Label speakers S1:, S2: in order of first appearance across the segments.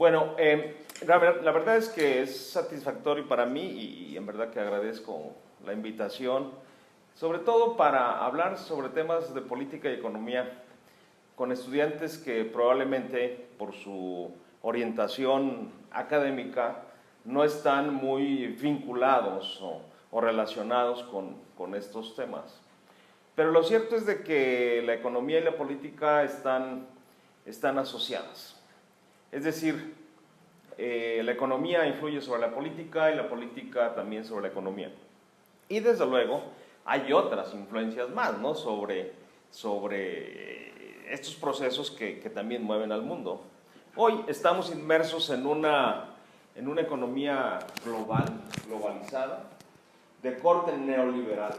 S1: Bueno, la verdad es que es satisfactorio para mí y en verdad que agradezco la invitación, sobre todo para hablar sobre temas de política y economía con estudiantes que probablemente por su orientación académica no están muy vinculados o relacionados con estos temas. Pero lo cierto es de que la economía y la política están asociadas. Es decir, la economía influye sobre la política y la política también sobre la economía. Y desde luego hay otras influencias más, ¿no? sobre estos procesos que también mueven al mundo. Hoy estamos inmersos en una economía globalizada, de corte neoliberal,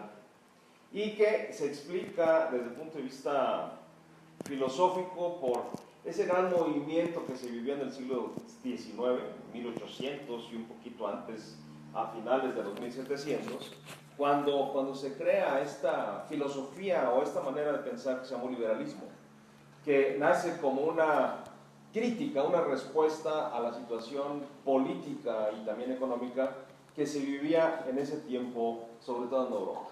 S1: y que se explica desde el punto de vista filosófico por ese gran movimiento que se vivió en el siglo XIX, 1800 y un poquito antes, a finales de los 1700, cuando se crea esta filosofía o esta manera de pensar que se llama liberalismo, que nace como una crítica, una respuesta a la situación política y también económica que se vivía en ese tiempo, sobre todo en Europa.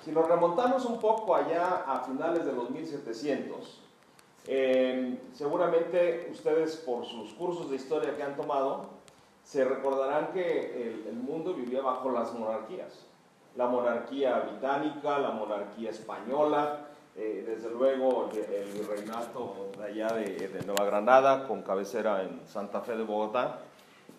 S1: Si nos remontamos un poco allá a finales de los 1700, seguramente ustedes por sus cursos de historia que han tomado, se recordarán que el mundo vivía bajo las monarquías. La monarquía británica, la monarquía española, desde luego el virreinato de allá de Nueva Granada, con cabecera en Santa Fe de Bogotá,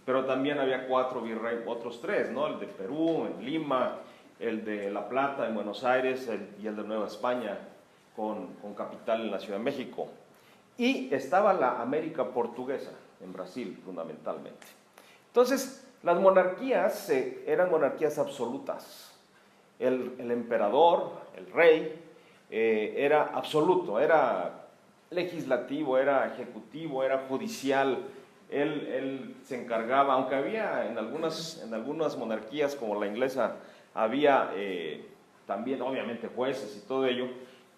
S1: pero también había otros tres, ¿no? El de Perú, en Lima, el de La Plata, en Buenos Aires, y el de Nueva España, con capital en la Ciudad de México. Y estaba la América portuguesa, en Brasil, fundamentalmente. Entonces, las monarquías eran monarquías absolutas. El emperador, el rey, era absoluto, era legislativo, era ejecutivo, era judicial. Él se encargaba, aunque había en algunas monarquías como la inglesa, había también obviamente jueces y todo ello,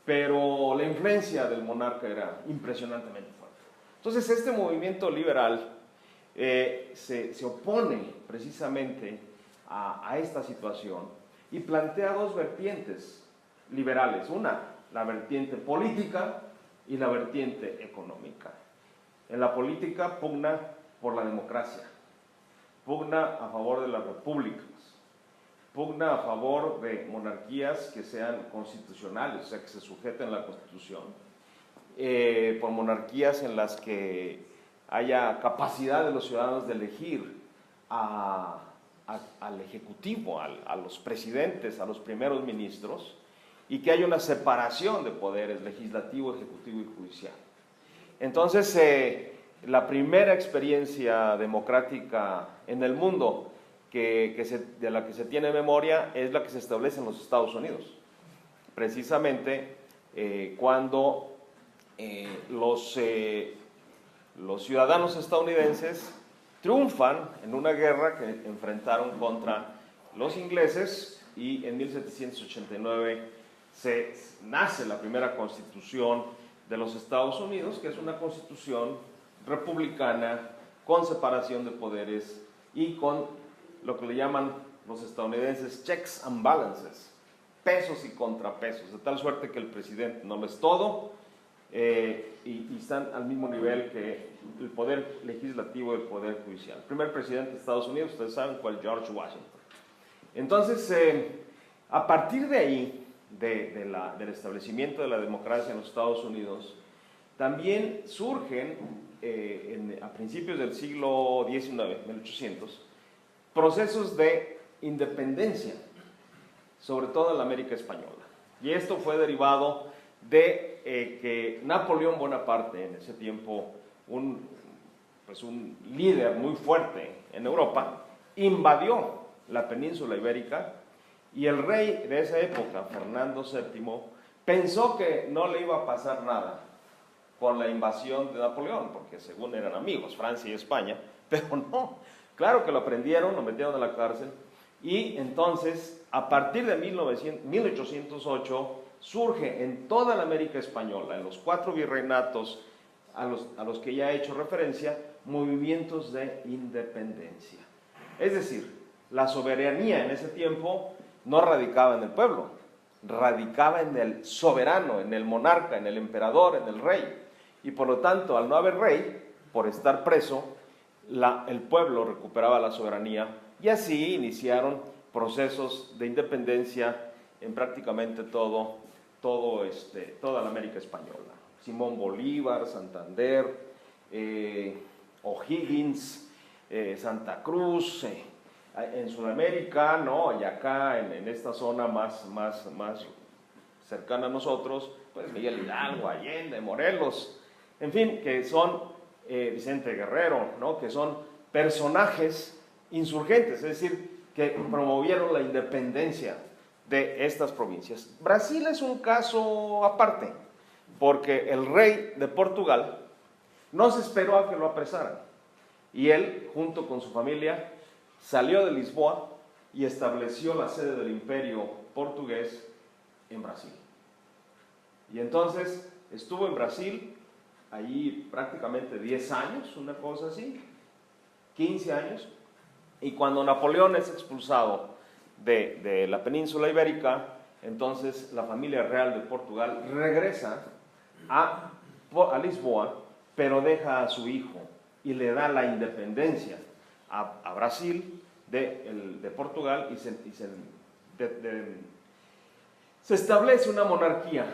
S1: pero la influencia del monarca era impresionantemente fuerte. Entonces este movimiento liberal se opone precisamente a esta situación y plantea dos vertientes liberales. Una, la vertiente política y la vertiente económica. En la política pugna por la democracia, pugna a favor de las repúblicas, pugna a favor de monarquías que sean constitucionales, o sea, que se sujeten a la Constitución, por monarquías en las que haya capacidad de los ciudadanos de elegir al Ejecutivo, a los presidentes, a los primeros ministros, y que haya una separación de poderes legislativo, ejecutivo y judicial. Entonces, la primera experiencia democrática en el mundo de la que se tiene memoria es la que se establece en los Estados Unidos, precisamente cuando los ciudadanos estadounidenses triunfan en una guerra que enfrentaron contra los ingleses, y en 1789 nace la primera constitución de los Estados Unidos, que es una constitución republicana con separación de poderes y con lo que le llaman los estadounidenses checks and balances, pesos y contrapesos, de tal suerte que el presidente no lo es todo, y están al mismo nivel que el poder legislativo y el poder judicial. El primer presidente de Estados Unidos, ustedes saben cuál, George Washington. Entonces, a partir de ahí, del establecimiento de la democracia en los Estados Unidos, también surgen a principios del siglo XIX, 1800, procesos de independencia, sobre todo en la América española. Y esto fue derivado de que Napoleón Bonaparte, en ese tiempo un líder muy fuerte en Europa, invadió la península ibérica, y el rey de esa época, Fernando VII, pensó que no le iba a pasar nada con la invasión de Napoleón, porque según eran amigos, Francia y España, pero no, claro que lo prendieron, lo metieron en la cárcel, y entonces, a partir de 1808, surge en toda la América española, en los 4 virreinatos a los que ya he hecho referencia, movimientos de independencia. Es decir, la soberanía en ese tiempo no radicaba en el pueblo, radicaba en el soberano, en el monarca, en el emperador, en el rey. Y por lo tanto, al no haber rey, por estar preso, el pueblo recuperaba la soberanía y así iniciaron procesos de independencia en prácticamente toda la América española. Simón Bolívar, Santander, O'Higgins, Santa Cruz, en Sudamérica, ¿no? Y acá en esta zona más cercana a nosotros, pues Miguel Hidalgo, Allende, Morelos, en fin, que son Vicente Guerrero, ¿no? Que son personajes insurgentes, es decir, que promovieron la independencia de estas provincias. Brasil es un caso aparte, porque el rey de Portugal no se esperó a que lo apresaran, y él, junto con su familia, salió de Lisboa y estableció la sede del imperio portugués en Brasil. Y entonces estuvo en Brasil allí prácticamente 10 años, una cosa así, 15 años, y cuando Napoleón es expulsado de la península ibérica, entonces la familia real de Portugal regresa a Lisboa, pero deja a su hijo y le da la independencia a Brasil de Portugal, y se establece una monarquía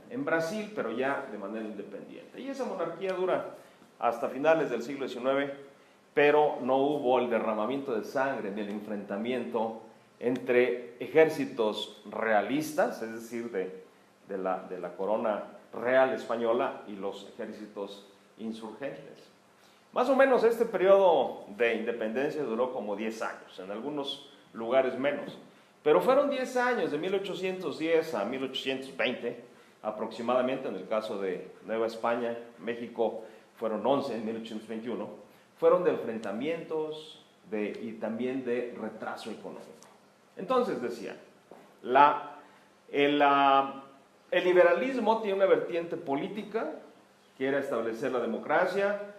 S1: en Brasil, pero ya de manera independiente. Y esa monarquía dura hasta finales del siglo XIX, pero no hubo el derramamiento de sangre ni el enfrentamiento entre ejércitos realistas, es decir, de la corona real española, y los ejércitos insurgentes. Más o menos este periodo de independencia duró como 10 años, en algunos lugares menos, pero fueron 10 años, de 1810 a 1820 aproximadamente. En el caso de Nueva España, México, fueron 11 en 1821, fueron de enfrentamientos y también de retraso económico. Entonces decía, el liberalismo tiene una vertiente política, que era establecer la democracia,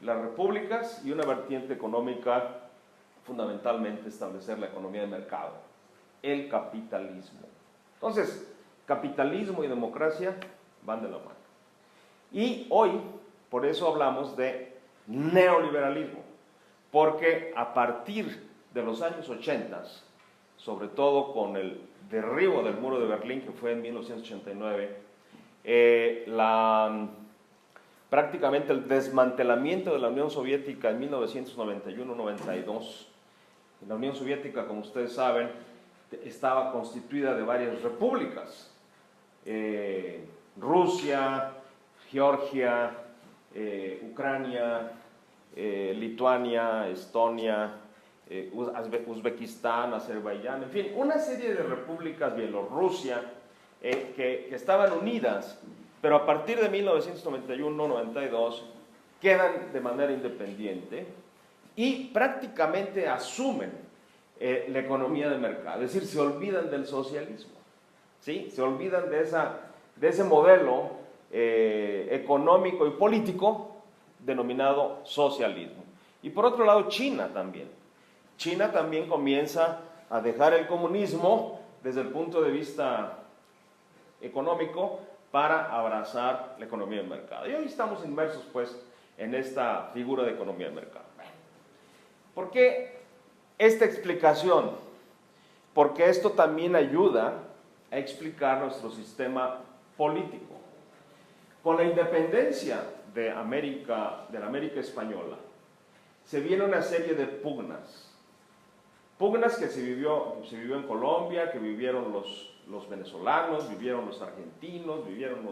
S1: las repúblicas, y una vertiente económica, fundamentalmente establecer la economía de mercado, el capitalismo. Entonces, capitalismo y democracia van de la mano. Y hoy, por eso hablamos de neoliberalismo, porque a partir de los años 80, sobre todo con el derribo del muro de Berlín, que fue en 1989, prácticamente el desmantelamiento de la Unión Soviética en 1991-92. La Unión Soviética, como ustedes saben, estaba constituida de varias repúblicas: Rusia, Georgia, Ucrania, Lituania, Estonia, Uzbekistán, Azerbaiyán, en fin, una serie de repúblicas, Bielorrusia, que estaban unidas, pero a partir de 1991-92 quedan de manera independiente y prácticamente asumen la economía de mercado, es decir, se olvidan del socialismo, ¿sí? Se olvidan de ese modelo económico y político denominado socialismo. Y por otro lado, China también comienza a dejar el comunismo desde el punto de vista económico para abrazar la economía de mercado. Y hoy estamos inmersos, pues, en esta figura de economía de mercado. ¿Por qué esta explicación? Porque esto también ayuda a explicar nuestro sistema político. Con la independencia de la América española, se viene una serie de pugnas que se vivió en Colombia, que vivieron los venezolanos, vivieron los argentinos, vivieron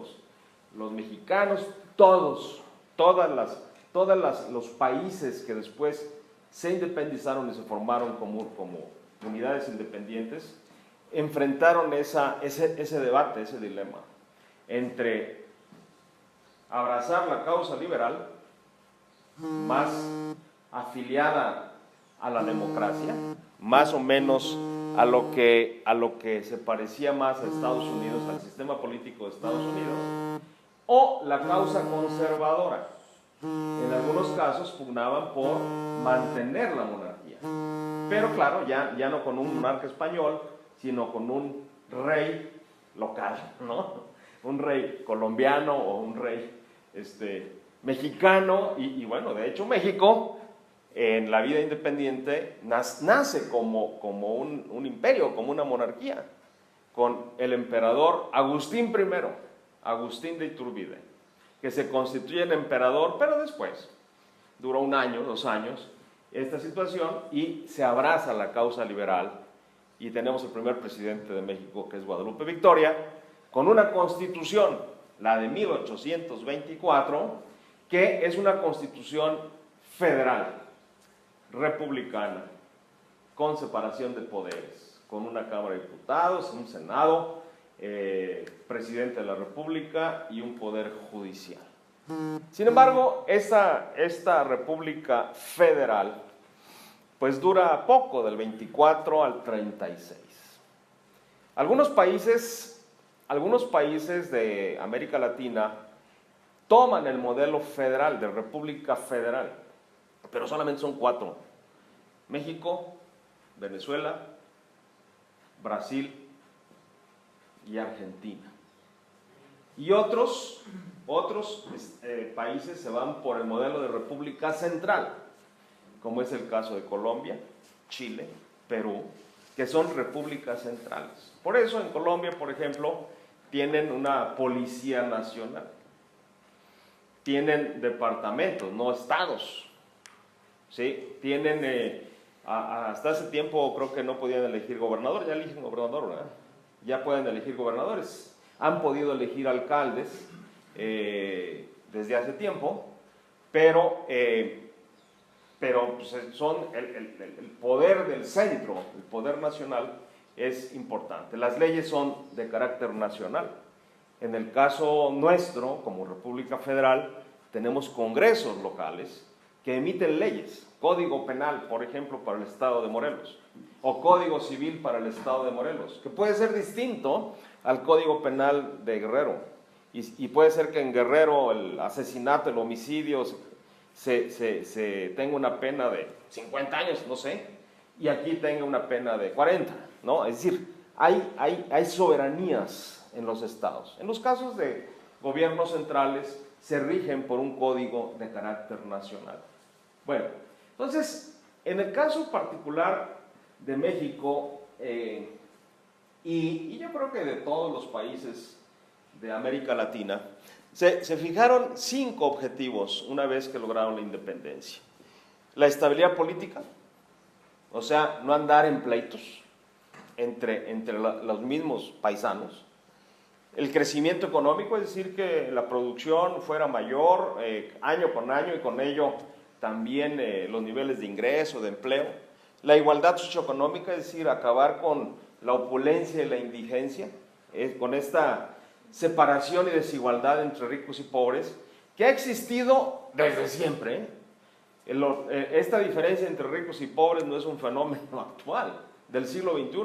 S1: los mexicanos, todos los países que después se independizaron y se formaron como unidades independientes, enfrentaron ese debate, ese dilema entre abrazar la causa liberal, más afiliada a la democracia, más o menos a lo que se parecía más a Estados Unidos, al sistema político de Estados Unidos, o la causa conservadora, En algunos casos pugnaban por mantener la monarquía. Pero claro, ya no con un monarca español, sino con un rey local, ¿no? Un rey colombiano o un rey mexicano. Y bueno, de hecho México en la vida independiente nace como un imperio, como una monarquía, con el emperador Agustín I, Agustín de Iturbide, que se constituye en emperador, pero después, duró 1 año, 2 años, esta situación, y se abraza la causa liberal, y tenemos el primer presidente de México, que es Guadalupe Victoria, con una constitución, la de 1824, que es una constitución federal, republicana, con separación de poderes, con una Cámara de Diputados, un Senado, presidente de la República y un poder judicial. Sin embargo, esta República Federal pues dura poco, del 24 al 36. Algunos países de América Latina toman el modelo federal, de República Federal, pero solamente son 4: México, Venezuela, Brasil y Argentina. Y otros países se van por el modelo de República Central, como es el caso de Colombia, Chile, Perú, que son repúblicas centrales. Por eso en Colombia, por ejemplo, tienen una policía nacional, tienen departamentos, no estados, ¿sí? Tienen, hasta hace tiempo creo que no podían elegir gobernador, ya eligen gobernador, ¿verdad? Ya pueden elegir gobernadores, han podido elegir alcaldes desde hace tiempo, pero pues son el poder del centro, el poder nacional es importante. Las leyes son de carácter nacional. En el caso nuestro, como República Federal, tenemos congresos locales que emiten leyes, código penal, por ejemplo, para el estado de Morelos, o código civil para el estado de Morelos, que puede ser distinto al código penal de Guerrero, y puede ser que en Guerrero el asesinato, el homicidio se tenga una pena de 50 años, no sé, y aquí tenga una pena de 40, ¿no? Es decir, hay soberanías en los estados. En los casos de gobiernos centrales se rigen por un código de carácter nacional. Bueno, entonces, en el caso particular de México, y yo creo que de todos los países de América Latina, se fijaron 5 objetivos una vez que lograron la independencia. La estabilidad política, o sea, no andar en pleitos entre los mismos paisanos. El crecimiento económico, es decir, que la producción fuera mayor año con año, y con ello también los niveles de ingreso, de empleo. La igualdad socioeconómica, es decir, acabar con la opulencia y la indigencia, con esta separación y desigualdad entre ricos y pobres, que ha existido desde siempre. Esta diferencia entre ricos y pobres no es un fenómeno actual, del siglo XXI.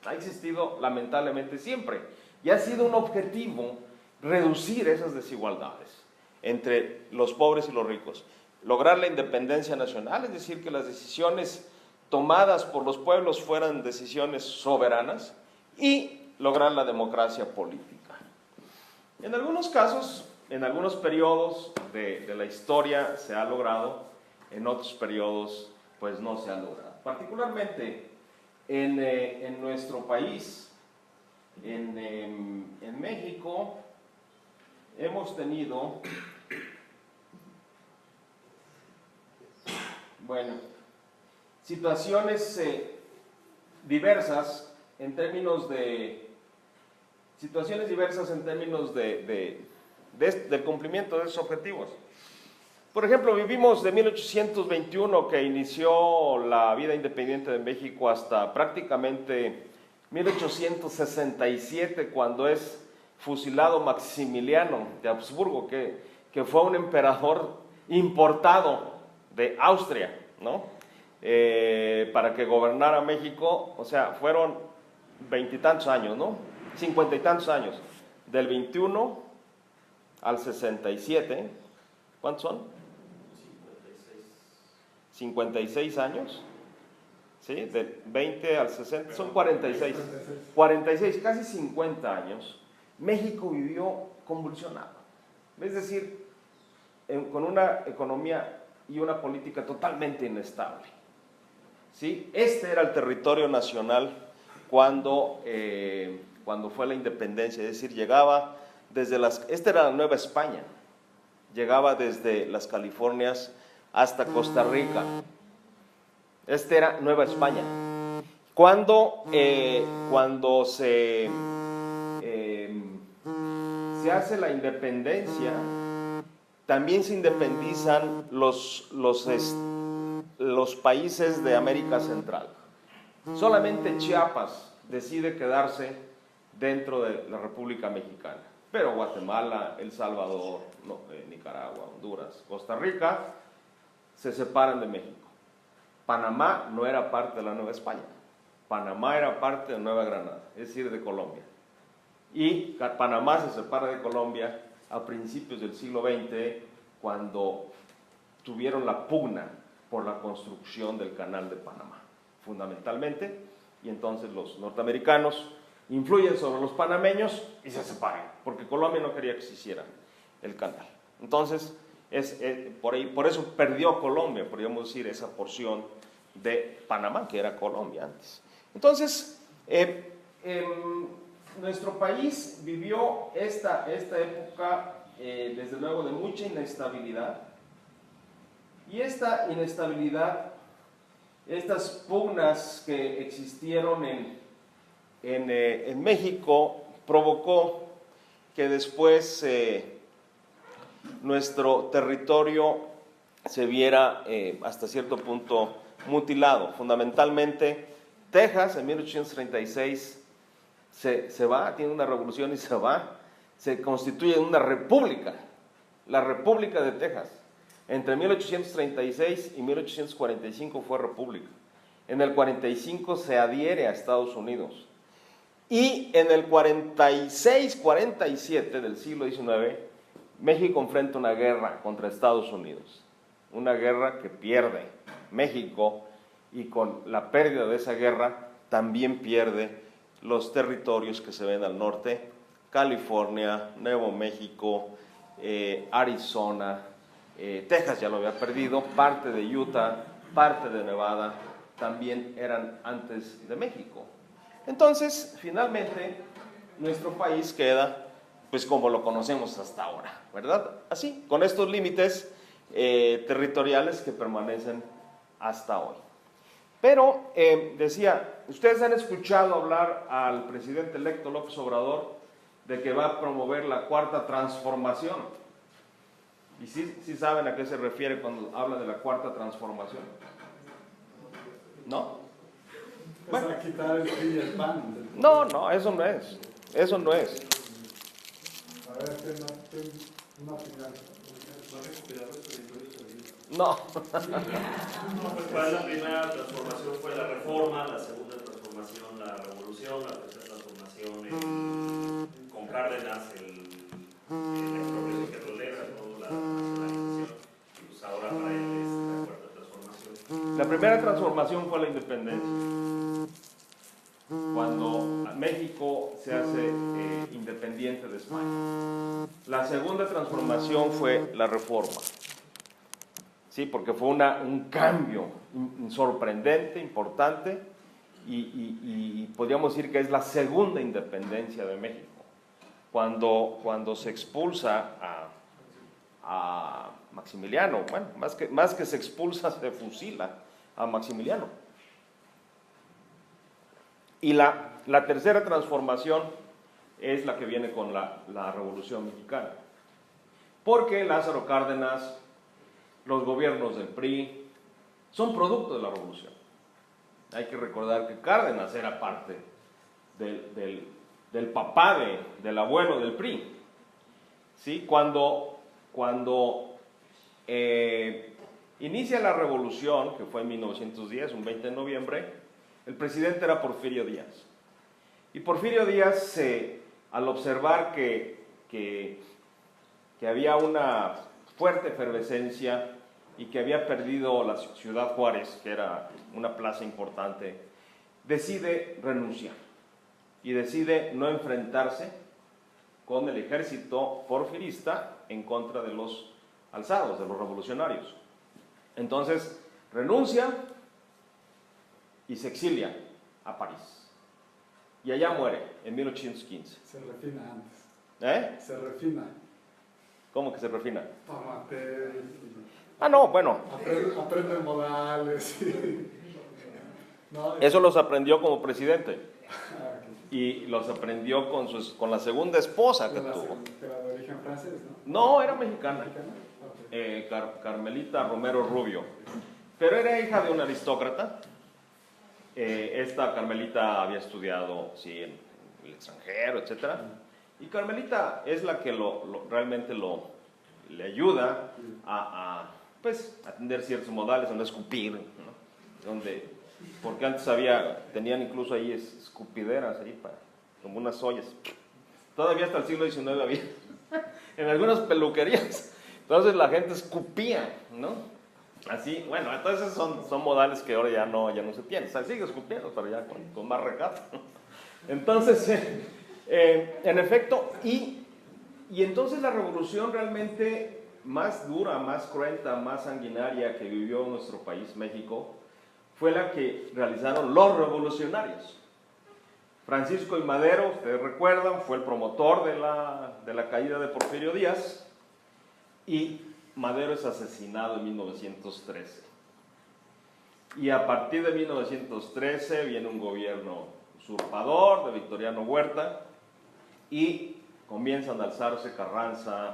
S1: Ha existido lamentablemente siempre, y ha sido un objetivo reducir esas desigualdades entre los pobres y los ricos. Lograr la independencia nacional, es decir, que las decisiones tomadas por los pueblos fueran decisiones soberanas, y lograr la democracia política. En algunos casos, en algunos periodos de la historia se ha logrado, en otros periodos pues no se ha logrado. Particularmente en nuestro país, en México, hemos tenido, bueno, situaciones diversas en términos del cumplimiento de esos objetivos. Por ejemplo, vivimos de 1821, que inició la vida independiente de México, hasta prácticamente 1867, cuando es fusilado Maximiliano de Habsburgo, que fue un emperador importado de Austria, ¿no? Para que gobernara México. O sea, fueron 20 y tantos años, ¿no? 50 y tantos años, del 21 al 67, ¿Cuántos son? 56 años, ¿sí? De 20 al 60, son 46. 46, casi 50 años. México vivió convulsionado. Es decir, con una economía y una política totalmente inestable. ¿Sí? Este era el territorio nacional cuando fue la independencia, es decir, llegaba desde esta era la Nueva España, llegaba desde las Californias hasta Costa Rica. Esta era Nueva España. Cuando se hace la independencia, también se independizan los países de América Central. Solamente Chiapas decide quedarse dentro de la República Mexicana, pero Guatemala, El Salvador, Nicaragua, Honduras, Costa Rica se separan de México. Panamá no era parte de la Nueva España, Panamá era parte de Nueva Granada, es decir, de Colombia. Y Panamá se separa de Colombia a principios del siglo XX, cuando tuvieron la pugna por la construcción del Canal de Panamá, fundamentalmente, y entonces los norteamericanos influyen sobre los panameños y se separan, porque Colombia no quería que se hiciera el canal. Entonces, por eso perdió Colombia, podríamos decir, esa porción de Panamá, que era Colombia antes. Entonces, nuestro país vivió esta época, desde luego, de mucha inestabilidad, y esta inestabilidad, estas pugnas que existieron en México, provocó que después nuestro territorio se viera hasta cierto punto mutilado. Fundamentalmente, Texas en 1836 se va, tiene una revolución y se va, se constituye una república, la República de Texas. Entre 1836 y 1845 fue república. En el 45 se adhiere a Estados Unidos. Y en el 46-47 del siglo XIX, México enfrenta una guerra contra Estados Unidos. Una guerra que pierde México, y con la pérdida de esa guerra también pierde los territorios que se ven al norte: California, Nuevo México, Arizona, Texas ya lo había perdido, parte de Utah, parte de Nevada, también eran antes de México. Entonces, finalmente, nuestro país queda, pues, como lo conocemos hasta ahora, ¿verdad? Así, con estos límites territoriales que permanecen hasta hoy. Pero, decía, ustedes han escuchado hablar al presidente electo López Obrador de que va a promover la cuarta transformación. ¿Y sí saben a qué se refiere cuando habla de la cuarta transformación? ¿No?
S2: Bueno, a quitar el PRI y el PAN.
S1: No, eso no es. Eso no es.
S2: A ver, una final.
S1: No.
S3: ¿Cuál es la primera transformación? Fue la reforma, la segunda transformación, la revolución, la tercera transformación, con Cárdenas, la expropiación petrolera, ¿no? La nacionalización, y pues ahora para él es la cuarta transformación.
S1: La primera transformación fue la independencia, cuando México se hace independiente de España. La segunda transformación fue la reforma. Sí, porque fue un cambio sorprendente, importante, y podríamos decir que es la segunda independencia de México, cuando se expulsa a Maximiliano. Bueno, más que se expulsa, se fusila a Maximiliano. Y la tercera transformación es la que viene con la Revolución Mexicana, porque Lázaro Cárdenas, los gobiernos del PRI, son producto de la revolución. Hay que recordar que Cárdenas era parte del papá del abuelo del PRI. ¿Sí? Cuando inicia la revolución, que fue en 1910, un 20 de noviembre, el presidente era Porfirio Díaz. Y Porfirio Díaz, al observar que había una fuerte efervescencia y que había perdido la ciudad Juárez, que era una plaza importante, decide renunciar y decide no enfrentarse con el ejército porfirista en contra de los alzados, de los revolucionarios. Entonces renuncia y se exilia a París. Y allá muere, en 1815.
S2: Se refina antes.
S1: ¿Eh?
S2: Se refina.
S1: ¿Cómo que se refina?
S2: Amateur.
S1: Ah, no, bueno.
S2: Aprende modales. No,
S1: Eso los aprendió como presidente.
S2: Ah, ok.
S1: Y los aprendió con la segunda esposa que
S2: De la-
S1: tuvo.
S2: Era de origen francés, ¿no?
S1: No, era mexicana.
S2: ¿Mexicana? Ok.
S1: Carmelita Romero Rubio. Pero era hija de un aristócrata. Esta Carmelita había estudiado, sí, en el extranjero, etc. Y Carmelita es la que realmente le ayuda a atender ciertos modales, a no escupir, ¿no? Porque antes tenían incluso ahí escupideras, ahí como unas ollas. Todavía hasta el siglo XIX había en algunas peluquerías. Entonces la gente escupía, ¿no? Así, bueno, entonces son modales que ahora ya no se tienen. O sea, sigue escupiendo, pero ya con más recato. Entonces, en efecto, y entonces la revolución realmente más dura, más cruenta, más sanguinaria que vivió nuestro país, México, fue la que realizaron los revolucionarios. Francisco I. Madero, ustedes recuerdan, fue el promotor de la caída de Porfirio Díaz, y Madero es asesinado en 1913. Y a partir de 1913 viene un gobierno usurpador de Victoriano Huerta y comienzan a alzarse Carranza,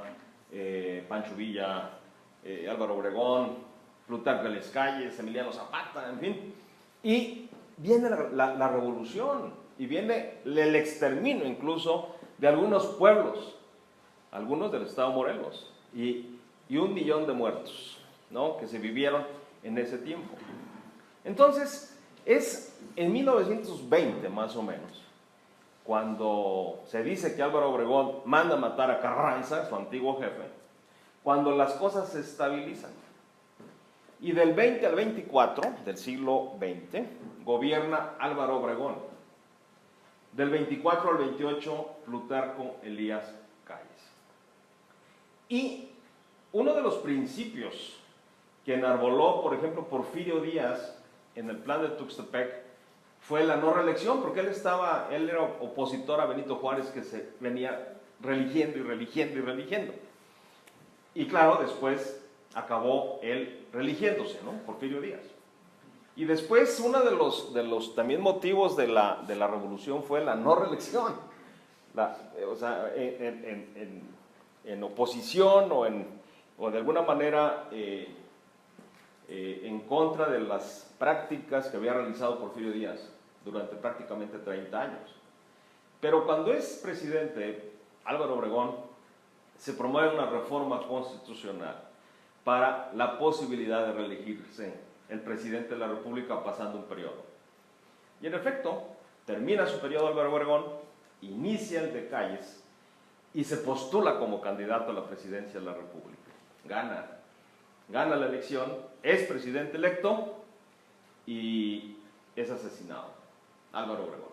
S1: Pancho Villa, Álvaro Obregón, Plutarco Elías Calles, Emiliano Zapata, en fin. Y viene la revolución y viene el exterminio incluso de algunos pueblos, algunos del estado Morelos, y 1 millón de muertos, ¿no?, que se vivieron en ese tiempo. Entonces, es en 1920 más o menos, cuando se dice que Álvaro Obregón manda matar a Carranza, su antiguo jefe, cuando las cosas se estabilizan. Y del 20 al 24 del siglo XX gobierna Álvaro Obregón. Del 24 al 28, Plutarco Elías Calles. Y uno de los principios que enarboló, por ejemplo, Porfirio Díaz en el plan de Tuxtepec fue la no reelección, porque él era opositor a Benito Juárez, que se venía religiendo y religiendo y religiendo. Y claro, después acabó él religiéndose, ¿no?, Porfirio Díaz. Y después uno de los también motivos de la revolución fue la no reelección. O sea, en oposición o de alguna manera en contra de las prácticas que había realizado Porfirio Díaz durante prácticamente 30 años. Pero cuando es presidente Álvaro Obregón, se promueve una reforma constitucional para la posibilidad de reelegirse el presidente de la República pasando un periodo. Y en efecto, termina su periodo Álvaro Obregón, inicia el de Calles y se postula como candidato a la presidencia de la República. Gana la elección, es presidente electo y es asesinado Álvaro Obregón.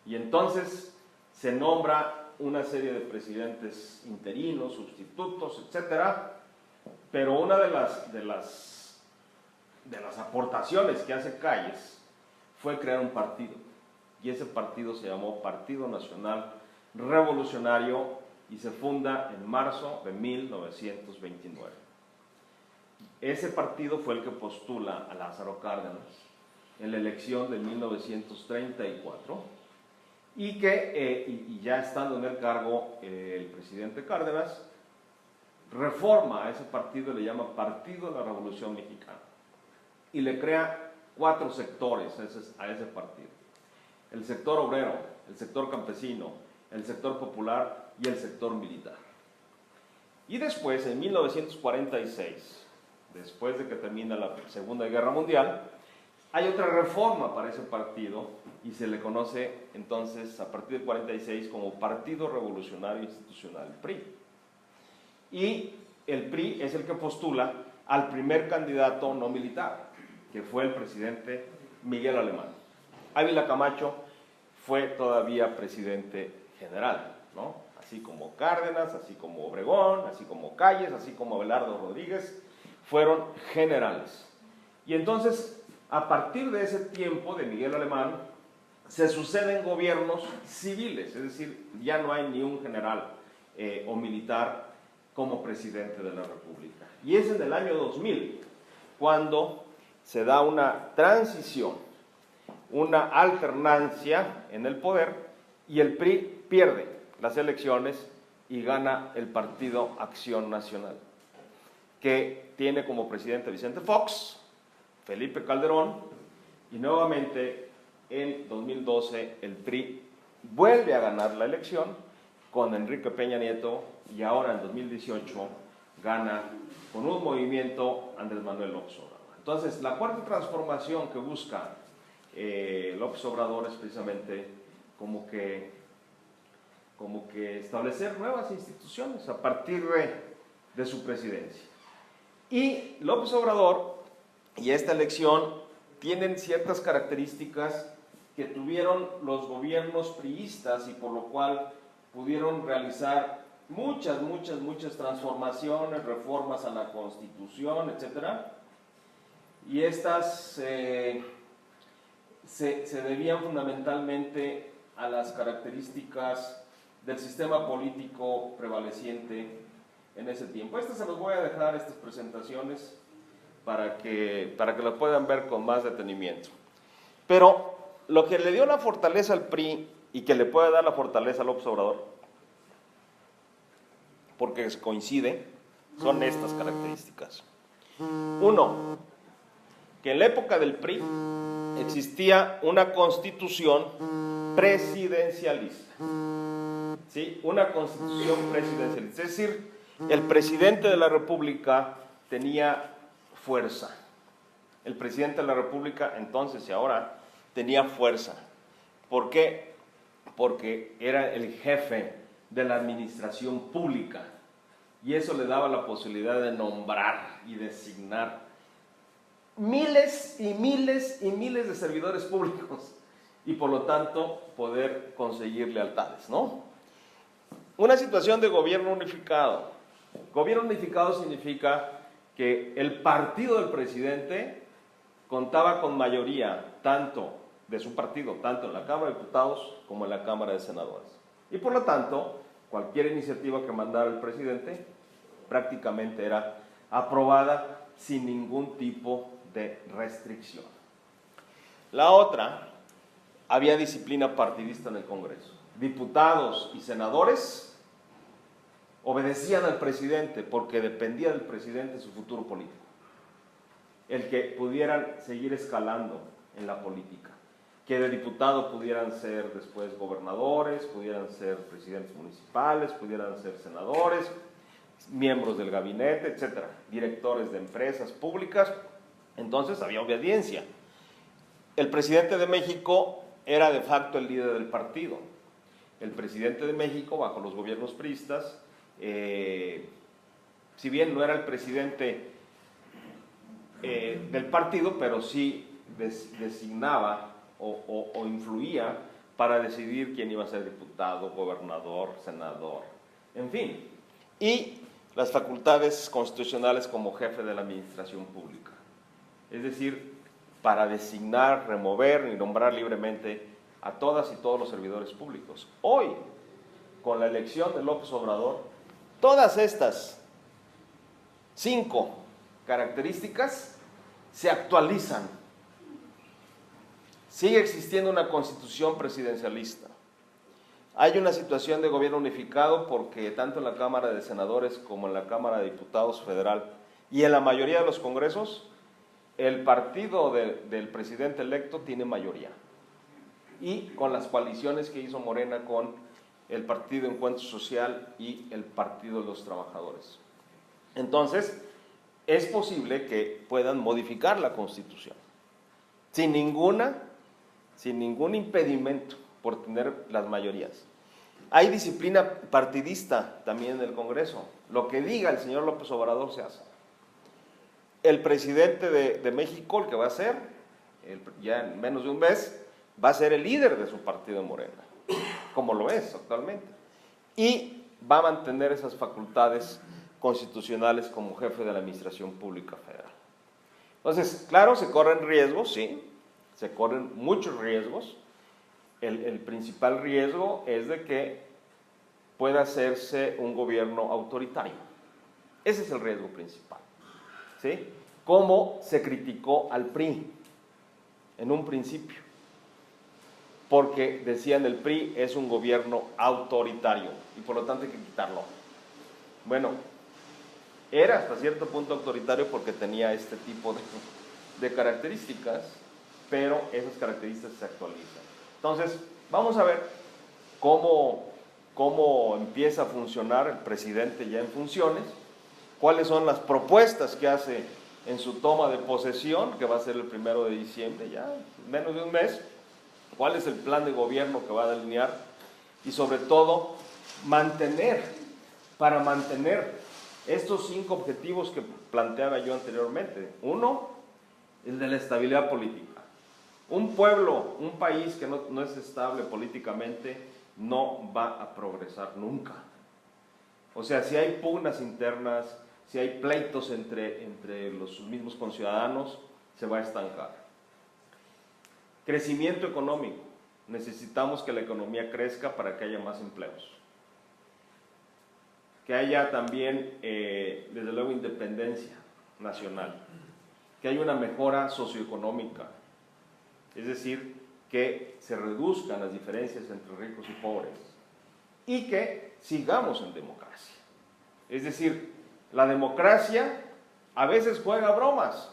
S1: Y entonces se nombra una serie de presidentes interinos, sustitutos, etcétera. Pero una de las aportaciones que hace Calles fue crear un partido, y ese partido se llamó Partido Nacional Revolucionario y se funda en marzo de 1929. Ese partido fue el que postula a Lázaro Cárdenas en la elección de 1934 y que, ya estando en el cargo el presidente Cárdenas, reforma a ese partido, le llama Partido de la Revolución Mexicana y le crea 4 sectores a ese partido: el sector obrero, el sector campesino, el sector popular y el sector militar. Y después, en 1946, después de que termina la Segunda Guerra Mundial, hay otra reforma para ese partido y se le conoce entonces a partir de 46 como Partido Revolucionario Institucional, PRI. Y el PRI es el que postula al primer candidato no militar, que fue el presidente Miguel Alemán. Ávila Camacho fue todavía presidente general, ¿no? Así como Cárdenas, así como Obregón, así como Calles, así como Abelardo Rodríguez, fueron generales. Y entonces, a partir de ese tiempo de Miguel Alemán, se suceden gobiernos civiles, es decir, ya no hay ni un general o militar como presidente de la República. Y es en el año 2000 cuando se da una transición, una alternancia en el poder, y el PRI pierde las elecciones y gana el partido Acción Nacional, que tiene como presidente Vicente Fox, Felipe Calderón, y nuevamente en 2012 el PRI vuelve a ganar la elección con Enrique Peña Nieto, y ahora en 2018 gana con un movimiento Andrés Manuel López Obrador. Entonces, la cuarta transformación que busca López Obrador es precisamente como que establecer nuevas instituciones a partir de su presidencia. Y López Obrador y esta elección tienen ciertas características que tuvieron los gobiernos priistas y por lo cual pudieron realizar muchas transformaciones, reformas a la Constitución, etc. Y estas se debían fundamentalmente a las características del sistema político prevaleciente en ese tiempo. Estas se los voy a dejar, estas presentaciones, para que las puedan ver con más detenimiento. Pero lo que le dio la fortaleza al PRI y que le puede dar la fortaleza a López Obrador, porque coincide, son estas características. Uno, que en la época del PRI existía una constitución presidencialista. ¿Sí? Una constitución presidencialista. Es decir, el presidente de la República tenía fuerza. El presidente de la República entonces y ahora tenía fuerza. ¿Por qué? Porque era el jefe de la administración pública y eso le daba la posibilidad de nombrar y designar miles y miles y miles de servidores públicos y por lo tanto poder conseguir lealtades, ¿no? Una situación de gobierno unificado. Gobierno unificado significa que el partido del presidente contaba con mayoría tanto de su partido, tanto en la Cámara de Diputados como en la Cámara de Senadores. Y por lo tanto, cualquier iniciativa que mandara el presidente prácticamente era aprobada sin ningún tipo de restricción. La otra, había disciplina partidista en el Congreso. Diputados y senadores obedecían al presidente porque dependía del presidente su futuro político. El que pudieran seguir escalando en la política, que de diputado pudieran ser después gobernadores, pudieran ser presidentes municipales, pudieran ser senadores, miembros del gabinete, etcétera, directores de empresas públicas. Entonces había obediencia. El presidente de México era de facto el líder del partido. El presidente de México, bajo los gobiernos priistas, si bien no era el presidente del partido, pero sí designaba o influía para decidir quién iba a ser diputado, gobernador, senador, en fin. Y las facultades constitucionales como jefe de la administración pública. Es decir, para designar, remover y nombrar libremente a todas y todos los servidores públicos. Hoy, con la elección de López Obrador, todas estas 5 características se actualizan. Sigue existiendo una constitución presidencialista. Hay una situación de gobierno unificado porque tanto en la Cámara de Senadores como en la Cámara de Diputados federal y en la mayoría de los congresos, el partido del presidente electo tiene mayoría. Y con las coaliciones que hizo Morena con el Partido Encuentro Social y el Partido de los Trabajadores. Entonces, es posible que puedan modificar la Constitución sin ningún impedimento por tener las mayorías. hay disciplina partidista también en el Congreso. Lo que diga el señor López Obrador se hace. El presidente de México, el que va a ser, ya en menos de un mes, va a ser el líder de su partido Morena, como lo es actualmente. Y va a mantener esas facultades constitucionales como jefe de la Administración Pública Federal. Entonces, claro, se corren riesgos, sí, se corren muchos riesgos. El principal riesgo es de que pueda hacerse un gobierno autoritario. Ese es el riesgo principal, ¿sí? Como se criticó al PRI en un principio, porque decían el PRI es un gobierno autoritario y por lo tanto hay que quitarlo. Bueno, era hasta cierto punto autoritario porque tenía este tipo de características, pero esas características se actualizan. Entonces, vamos a ver cómo empieza a funcionar el presidente ya en funciones, cuáles son las propuestas que hace en su toma de posesión, que va a ser el 1 de diciembre, ya menos de un mes, cuál es el plan de gobierno que va a delinear y sobre todo para mantener estos 5 objetivos que planteaba yo anteriormente. Uno, el de la estabilidad política. Un pueblo, un país que no es estable políticamente no va a progresar nunca. O sea, si hay pugnas internas, si hay pleitos entre los mismos conciudadanos, se va a estancar. Crecimiento económico. Necesitamos que la economía crezca para que haya más empleos. Que haya también, desde luego, independencia nacional. Que haya una mejora socioeconómica. Es decir, que se reduzcan las diferencias entre ricos y pobres. Y que sigamos en democracia. Es decir, la democracia a veces juega bromas.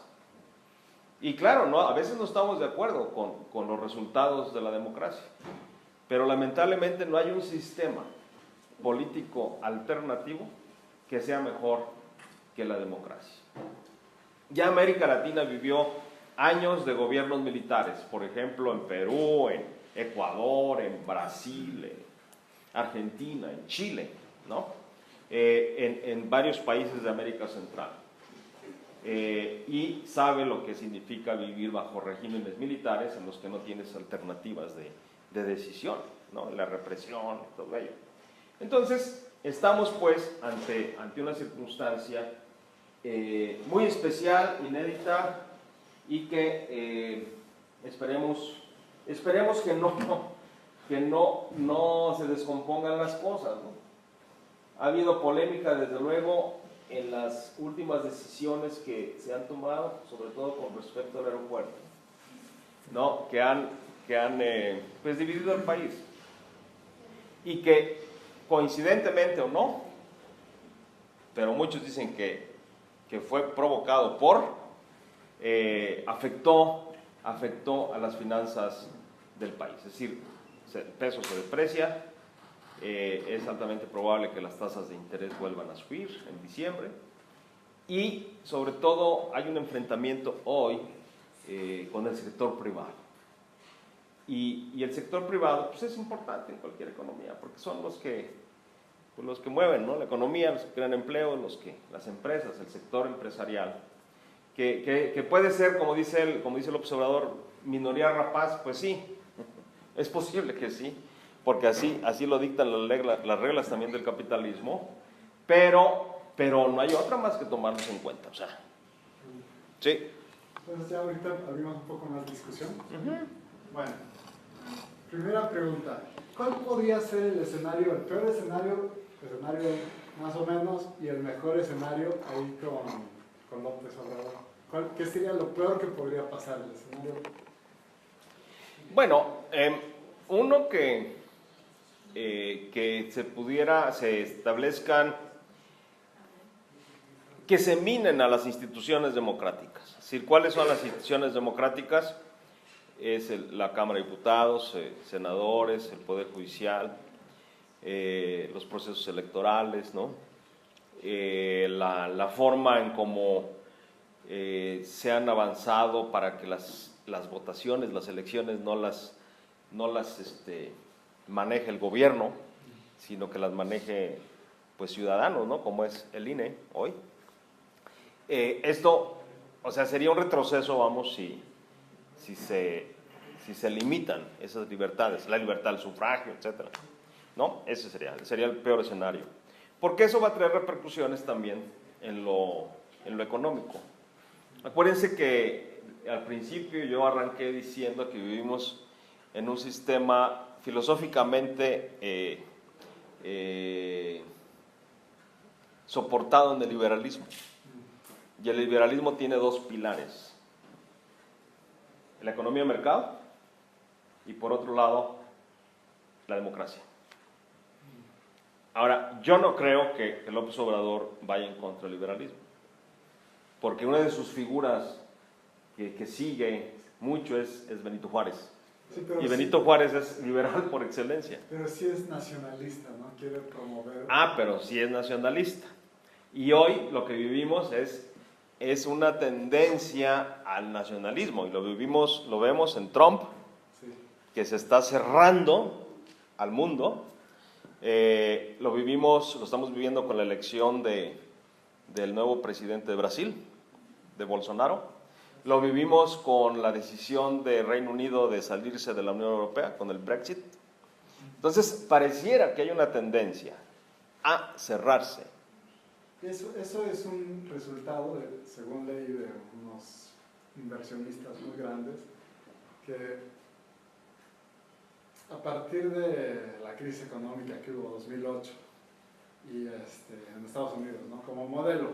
S1: Y claro, a veces no estamos de acuerdo con los resultados de la democracia. Pero lamentablemente no hay un sistema político alternativo que sea mejor que la democracia. Ya América Latina vivió años de gobiernos militares, por ejemplo en Perú, en Ecuador, en Brasil, en Argentina, en Chile, ¿no? En varios países de América Central. Y sabe lo que significa vivir bajo regímenes militares en los que no tienes alternativas de decisión, ¿no? La represión y todo ello. Entonces, estamos pues ante una circunstancia muy especial, inédita, y que esperemos que no se descompongan las cosas, ¿no? Ha habido polémica, desde luego, en las últimas decisiones que se han tomado, sobre todo con respecto al aeropuerto, ¿no? Que han pues dividido el país, y que coincidentemente o no, pero muchos dicen que fue provocado afectó a las finanzas del país. Es decir, el peso se deprecia, es altamente probable que las tasas de interés vuelvan a subir en diciembre, y sobre todo hay un enfrentamiento hoy con el sector privado. Y el sector privado pues es importante en cualquier economía, porque son los que mueven, ¿no? La economía, los que crean empleo, las empresas, el sector empresarial, que puede ser, como dice el observador, minoría rapaz. Pues sí, es posible que sí, porque así lo dictan las reglas también del capitalismo, pero no hay otra más que tomarnos en cuenta, o sea, sí.
S2: Entonces ya ahorita abrimos un poco más discusión. Bueno, primera pregunta, ¿cuál podría ser el peor escenario más o menos, y el mejor escenario ahí con López Obrador? ¿Qué sería lo peor que podría pasar el escenario?
S1: Bueno, uno que se establezcan, que se minen a las instituciones democráticas. Es decir, ¿cuáles son las instituciones democráticas? Es la Cámara de Diputados, senadores, el Poder Judicial, los procesos electorales, ¿no? La forma en cómo se han avanzado para que las votaciones, las elecciones no las maneje el gobierno, sino que las maneje pues ciudadanos, ¿no? Como es el INE hoy. Esto, o sea, sería un retroceso, vamos, si se limitan esas libertades, la libertad del sufragio, etcétera, ¿no? Ese sería el peor escenario. Porque eso va a traer repercusiones también en lo económico. Acuérdense que al principio yo arranqué diciendo que vivimos en un sistema filosóficamente soportado en el liberalismo. Y el liberalismo tiene dos pilares: la economía de mercado y, por otro lado, la democracia. Ahora, yo no creo que López Obrador vaya en contra del liberalismo, porque una de sus figuras que sigue mucho es Benito Juárez.
S2: Sí,
S1: Y Benito Juárez es liberal por excelencia.
S2: Pero sí es nacionalista, ¿no? Quiere promover...
S1: Pero sí es nacionalista. Y hoy lo que vivimos es una tendencia al nacionalismo, y lo vemos en Trump,
S2: Sí.
S1: que se está cerrando al mundo. Lo estamos viviendo con la elección del nuevo presidente de Brasil, de Bolsonaro. Lo vivimos con la decisión de Reino Unido de salirse de la Unión Europea, con el Brexit. Entonces, pareciera que hay una tendencia a cerrarse.
S2: Eso es un resultado, según leí, de unos inversionistas muy grandes, que a partir de la crisis económica que hubo en 2008 y en Estados Unidos, ¿no? Como modelo,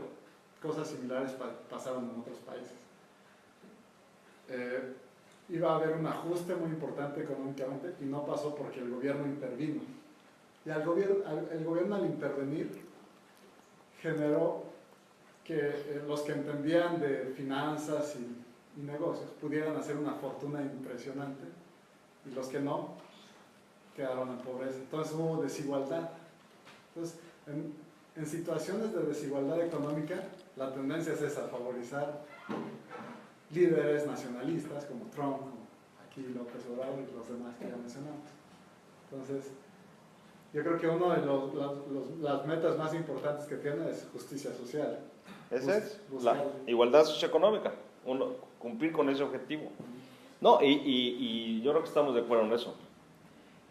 S2: cosas similares pasaron en otros países. Iba a haber un ajuste muy importante económicamente y no pasó porque el gobierno intervino. Y el gobierno al intervenir generó que los que entendían de finanzas y negocios pudieran hacer una fortuna impresionante y los que no quedaron en pobreza. Entonces hubo desigualdad. Entonces, en situaciones de desigualdad económica, la tendencia es esa, favorizar líderes nacionalistas como Trump, como aquí López Obrador y los demás que ya mencionamos. Entonces, yo creo que una de las metas más importantes que tiene es justicia social.
S1: Esa es la igualdad socioeconómica, cumplir con ese objetivo. No, y yo creo que estamos de acuerdo en eso.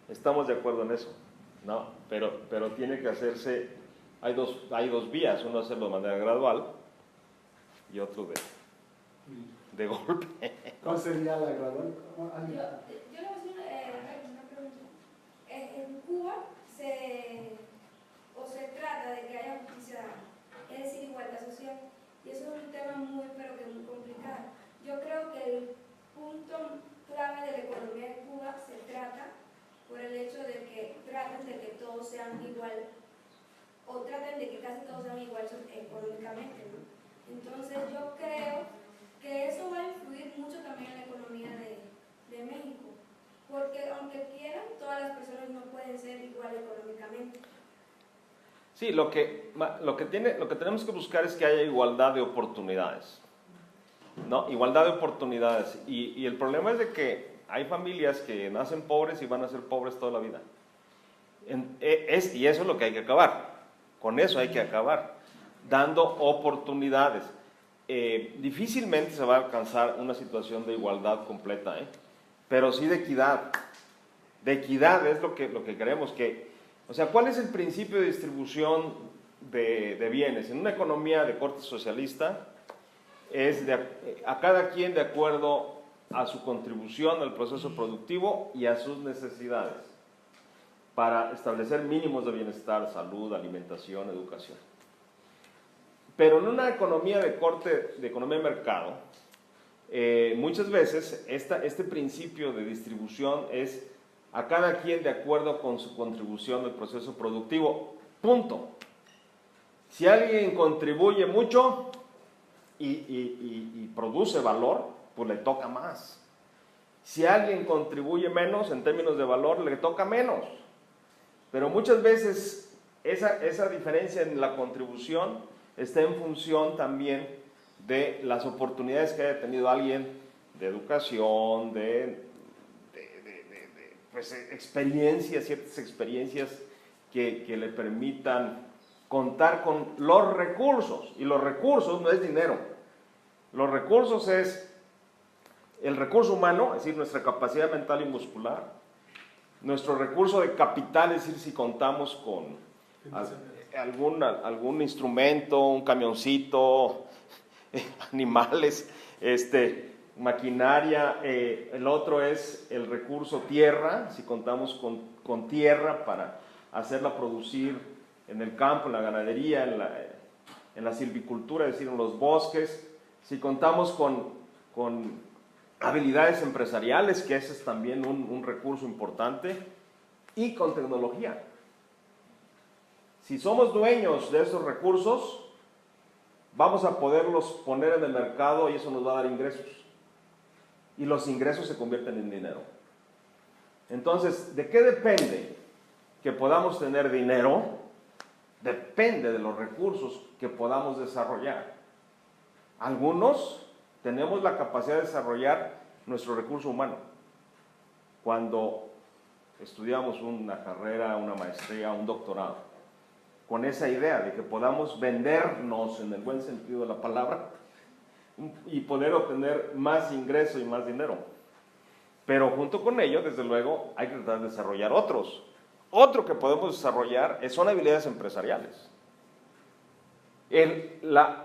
S1: Estamos de acuerdo en eso, ¿no? Pero tiene que hacerse, hay dos vías, uno hacerlo de manera gradual y otro de golpe.
S2: ¿Cuál sería la gradual?
S4: Yo le voy a hacer una pregunta. En Cuba se trata de que haya justicia, es decir, igualdad social, y eso es un tema muy complicado. Yo creo que el punto clave de la economía de Cuba se trata por el hecho de que traten de que todos sean igual, o traten de que casi todos sean igual económicamente, ¿no? Entonces yo creo que eso va a influir mucho también en la economía de México, porque aunque quieran, todas las personas no pueden ser igual económicamente.
S1: Sí, lo que tenemos que buscar es que haya igualdad de oportunidades, ¿no? Igualdad de oportunidades. Y el problema es de que hay familias que nacen pobres y van a ser pobres toda la vida. Y eso es lo que hay que acabar. Con eso hay que acabar, dando oportunidades. Difícilmente se va a alcanzar una situación de igualdad completa, pero sí de equidad. De equidad es lo que queremos. O sea, ¿cuál es el principio de distribución de bienes? En una economía de corte socialista es a cada quien de acuerdo a su contribución al proceso productivo y a sus necesidades, para establecer mínimos de bienestar, salud, alimentación, educación. Pero en una economía de economía de mercado, muchas veces este principio de distribución es a cada quien de acuerdo con su contribución al proceso productivo. Punto. Si alguien contribuye mucho y produce valor, pues le toca más. Si alguien contribuye menos en términos de valor, le toca menos. Pero muchas veces esa diferencia en la contribución está en función también de las oportunidades que haya tenido alguien de educación, pues, ciertas experiencias que le permitan contar con los recursos. Y los recursos no es dinero. Los recursos es el recurso humano, es decir, nuestra capacidad mental y muscular. Nuestro recurso de capital, es decir, si contamos con algún instrumento, un camioncito, animales, maquinaria. El otro es el recurso tierra, si contamos con tierra para hacerla producir en el campo, en la ganadería, en la silvicultura, es decir, en los bosques. Si contamos con habilidades empresariales, que ese es también un recurso importante, y con tecnología. Si somos dueños de esos recursos, vamos a poderlos poner en el mercado y eso nos va a dar ingresos. Y los ingresos se convierten en dinero. Entonces, ¿de qué depende que podamos tener dinero? Depende de los recursos que podamos desarrollar. Algunos tenemos la capacidad de desarrollar nuestro recurso humano. Cuando estudiamos una carrera, una maestría, un doctorado, con esa idea de que podamos vendernos en el buen sentido de la palabra y poder obtener más ingreso y más dinero. Pero junto con ello, desde luego, hay que tratar de desarrollar otros. Otro que podemos desarrollar son habilidades empresariales.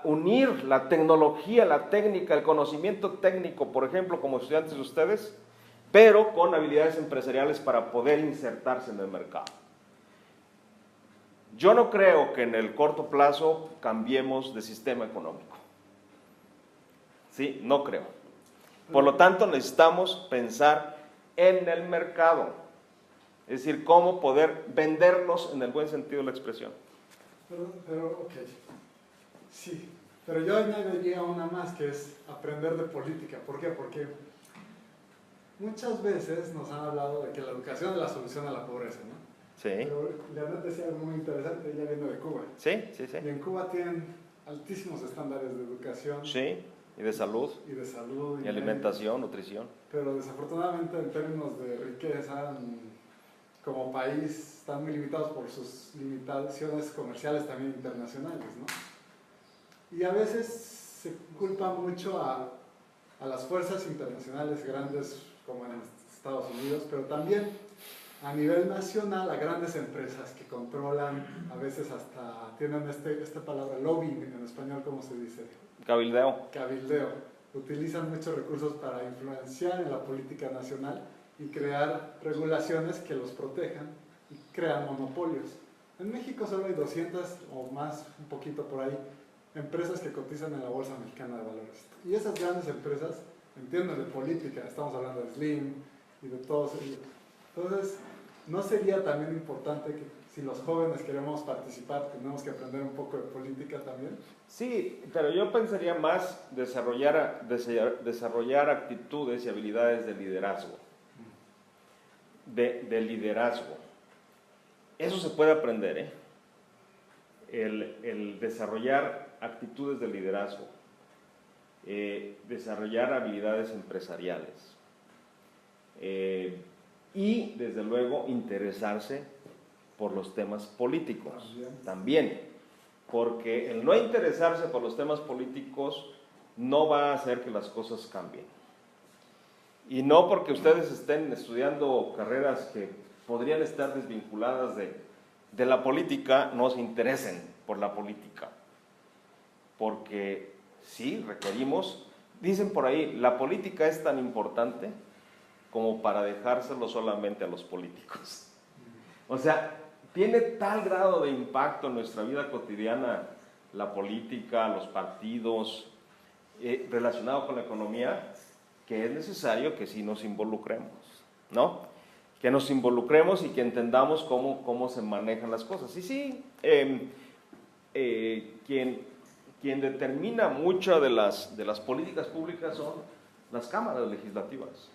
S1: Unir la tecnología, la técnica, el conocimiento técnico, por ejemplo, como estudiantes de ustedes, pero con habilidades empresariales para poder insertarse en el mercado. Yo no creo que en el corto plazo cambiemos de sistema económico. ¿Sí? No creo. Por lo tanto, necesitamos pensar en el mercado. Es decir, cómo poder vendernos en el buen sentido de la expresión.
S2: Ok. Sí, pero yo añadiría una más, que es aprender de política. ¿Por qué? Porque muchas veces nos han hablado de que la educación es la solución a la pobreza, ¿no?
S1: Sí.
S2: Pero Leonel decía algo muy interesante, ella viene de Cuba.
S1: Sí, sí, sí.
S2: Y en Cuba tienen altísimos estándares de educación.
S1: Sí, y de salud.
S2: Y de salud.
S1: Y alimentación, nutrición.
S2: Pero desafortunadamente en términos de riqueza, como país, están muy limitados por sus limitaciones comerciales también internacionales, ¿no? Y a veces se culpa mucho a las fuerzas internacionales grandes como en Estados Unidos, pero también a nivel nacional a grandes empresas que controlan, a veces hasta tienen esta palabra lobbying en español, ¿cómo se dice?
S1: Cabildeo.
S2: Cabildeo. Utilizan muchos recursos para influenciar en la política nacional y crear regulaciones que los protejan y crean monopolios. En México solo hay 200 o más, un poquito por ahí, empresas que cotizan en la Bolsa Mexicana de Valores. Y esas grandes empresas entienden de política, estamos hablando de Slim y de todos ellos. Entonces, ¿no sería también importante que si los jóvenes queremos participar, tenemos que aprender un poco de política también?
S1: Sí, pero yo pensaría más desarrollar actitudes y habilidades de liderazgo. De liderazgo. Eso se puede aprender, ¿eh? El desarrollar actitudes de liderazgo, desarrollar habilidades empresariales y, desde luego, interesarse por los temas políticos también, porque el no interesarse por los temas políticos no va a hacer que las cosas cambien. Y no porque ustedes estén estudiando carreras que podrían estar desvinculadas de la política, no se interesen por la política. Porque sí, requerimos, dicen por ahí, la política es tan importante como para dejárselo solamente a los políticos. O sea, tiene tal grado de impacto en nuestra vida cotidiana la política, los partidos, relacionado con la economía, que es necesario que sí nos involucremos, ¿no? Que nos involucremos y que entendamos cómo se manejan las cosas. Y sí, quien determina muchas de las políticas públicas son las cámaras legislativas.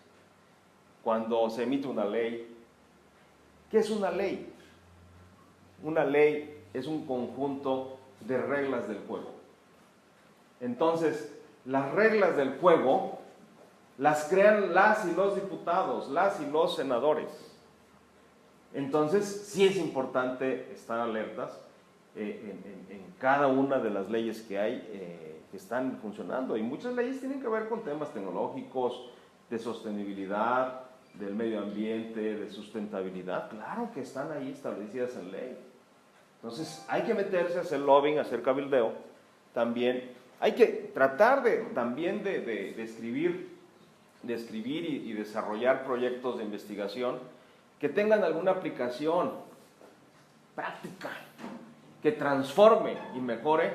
S1: Cuando se emite una ley, ¿qué es una ley? Una ley es un conjunto de reglas del juego. Entonces, las reglas del juego las crean las y los diputados, las y los senadores. Entonces, sí es importante estar alertas en cada una de las leyes que hay que están funcionando. Y muchas leyes tienen que ver con temas tecnológicos, de sostenibilidad, del medio ambiente, de sustentabilidad. Claro que están ahí establecidas en ley. Entonces, hay que meterse a hacer lobbying, a hacer cabildeo. También hay que tratar también de escribir y desarrollar proyectos de investigación que tengan alguna aplicación práctica, que transforme y mejore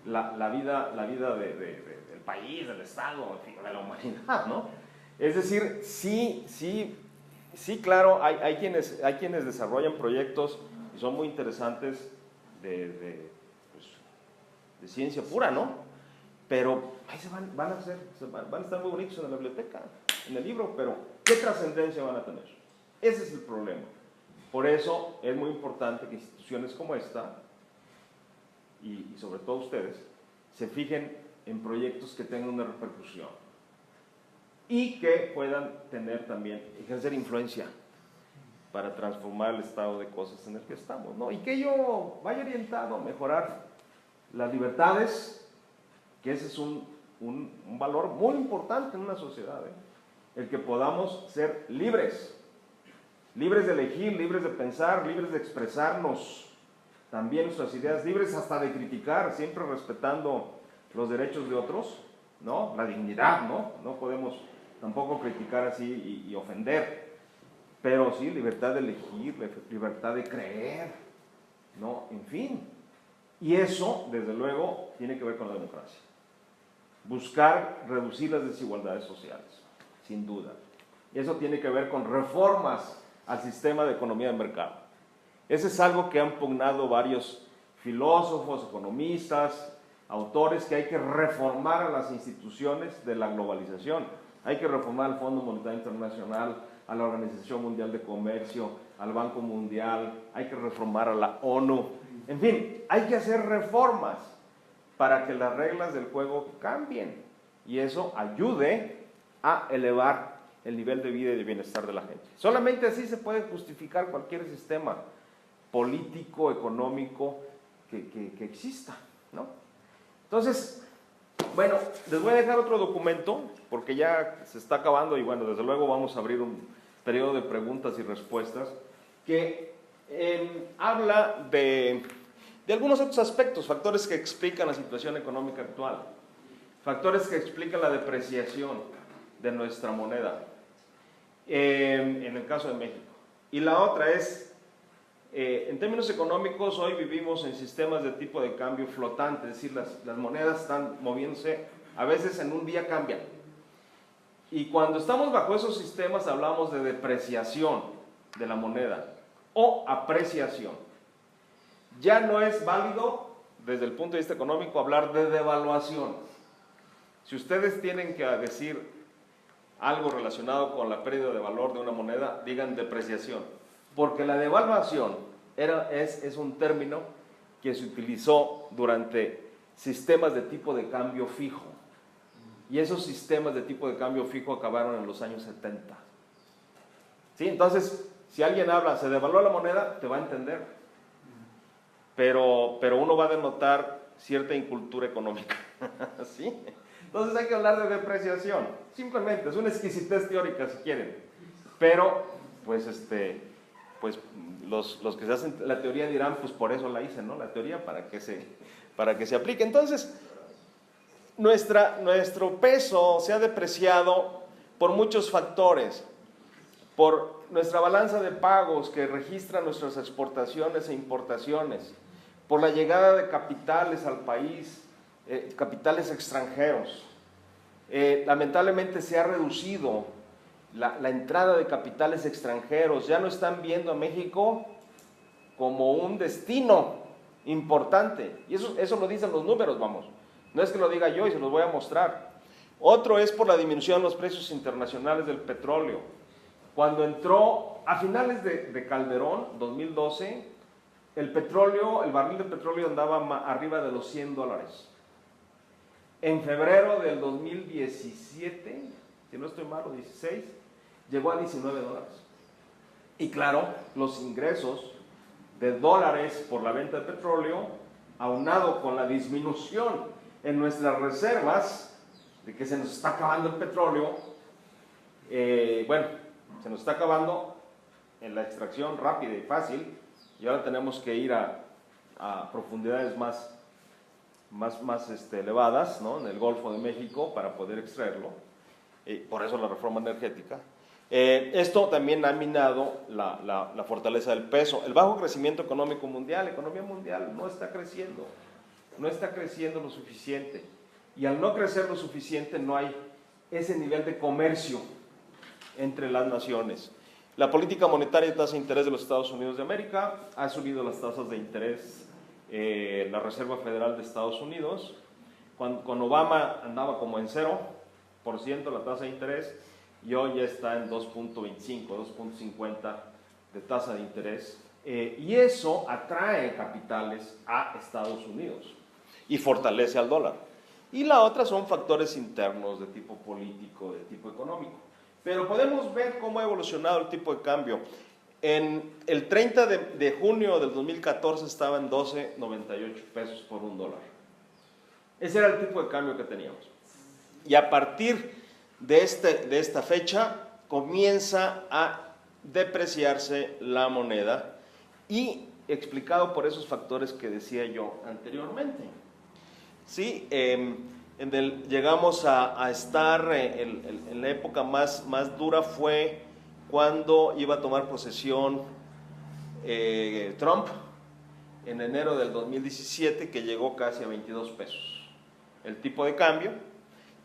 S1: la vida del país, del Estado, en fin, de la humanidad, ¿no? Es decir, sí, claro, hay quienes desarrollan proyectos y son muy interesantes de ciencia pura, ¿no? Pero ahí van a estar muy bonitos en la biblioteca, en el libro, pero ¿qué trascendencia van a tener? Ese es el problema. Por eso es muy importante que instituciones como esta, y sobre todo ustedes, se fijen en proyectos que tengan una repercusión y que puedan tener también, ejercer influencia para transformar el estado de cosas en el que estamos, ¿no? Y que ello vaya orientado a mejorar las libertades, que ese es un valor muy importante en una sociedad, el que podamos ser libres de elegir, libres de pensar, libres de expresarnos también nuestras ideas, libres hasta de criticar, siempre respetando los derechos de otros, ¿no? La dignidad, ¿no? No podemos tampoco criticar así y ofender, pero sí libertad de elegir, libertad de creer, ¿no? En fin. Y eso, desde luego, tiene que ver con la democracia. Buscar reducir las desigualdades sociales, sin duda. Y eso tiene que ver con reformas al sistema de economía de mercado. Ese es algo que han pugnado varios filósofos, economistas, autores, que hay que reformar a las instituciones de la globalización. Hay que reformar al Fondo Monetario Internacional, a la Organización Mundial de Comercio, al Banco Mundial, hay que reformar a la ONU. En fin, hay que hacer reformas para que las reglas del juego cambien y eso ayude a elevar el nivel de vida y de bienestar de la gente. Solamente así se puede justificar cualquier sistema político, económico que exista, ¿no? Entonces, bueno, les voy a dejar otro documento porque ya se está acabando y bueno, desde luego vamos a abrir un periodo de preguntas y respuestas que habla de algunos otros aspectos, factores que explican la situación económica actual, factores que explican la depreciación de nuestra moneda, en el caso de México. Y la otra es, en términos económicos, hoy vivimos en sistemas de tipo de cambio flotante, es decir, las monedas están moviéndose, a veces en un día cambian. Y cuando estamos bajo esos sistemas hablamos de depreciación de la moneda o apreciación. Ya no es válido, desde el punto de vista económico, hablar de devaluación. Si ustedes tienen que decir algo relacionado con la pérdida de valor de una moneda, digan depreciación. Porque la devaluación es un término que se utilizó durante sistemas de tipo de cambio fijo. Y esos sistemas de tipo de cambio fijo acabaron en los años 70. ¿Sí? Entonces, si alguien habla, se devaluó la moneda, te va a entender. Pero uno va a denotar cierta incultura económica. ¿Sí? Entonces hay que hablar de depreciación. Simplemente, es una exquisitez teórica si quieren. Pero, pues los que se hacen la teoría dirán, pues por eso la hice, ¿no? La teoría para que se aplique. Entonces, nuestro peso se ha depreciado por muchos factores. Por nuestra balanza de pagos que registra nuestras exportaciones e importaciones, por la llegada de capitales al país, capitales extranjeros. Lamentablemente se ha reducido la entrada de capitales extranjeros, ya no están viendo a México como un destino importante, y eso lo dicen los números, vamos, no es que lo diga yo y se los voy a mostrar. Otro es por la disminución de los precios internacionales del petróleo. Cuando entró a finales de Calderón, 2012, el barril de petróleo andaba arriba de los $100. En febrero del 2017, si no estoy mal, o 16, llegó a $19. Y claro, los ingresos de dólares por la venta de petróleo, aunado con la disminución en nuestras reservas, de que se nos está acabando el petróleo, bueno, se nos está acabando en la extracción rápida y fácil, y ahora tenemos que ir a profundidades más elevadas, ¿no? En el Golfo de México para poder extraerlo, por eso la reforma energética. Esto también ha minado la fortaleza del peso. El bajo crecimiento económico mundial, la economía mundial no está creciendo lo suficiente, y al no crecer lo suficiente no hay ese nivel de comercio entre las naciones. La política monetaria de tasa de interés de los Estados Unidos de América ha subido las tasas de interés. La Reserva Federal de Estados Unidos, con Obama andaba como en 0% la tasa de interés, y hoy ya está en 2.25, 2.50 de tasa de interés, y eso atrae capitales a Estados Unidos y fortalece al dólar. Y la otra son factores internos de tipo político, de tipo económico. Pero podemos ver cómo ha evolucionado el tipo de cambio. En el 30 de junio del 2014 estaba en 12.98 pesos por $1. Ese era el tipo de cambio que teníamos. Y a partir de esta fecha comienza a depreciarse la moneda, y explicado por esos factores que decía yo anteriormente. ¿Sí? Llegamos a estar en la época más dura fue cuando iba a tomar posesión Trump en enero del 2017, que llegó casi a 22 pesos el tipo de cambio,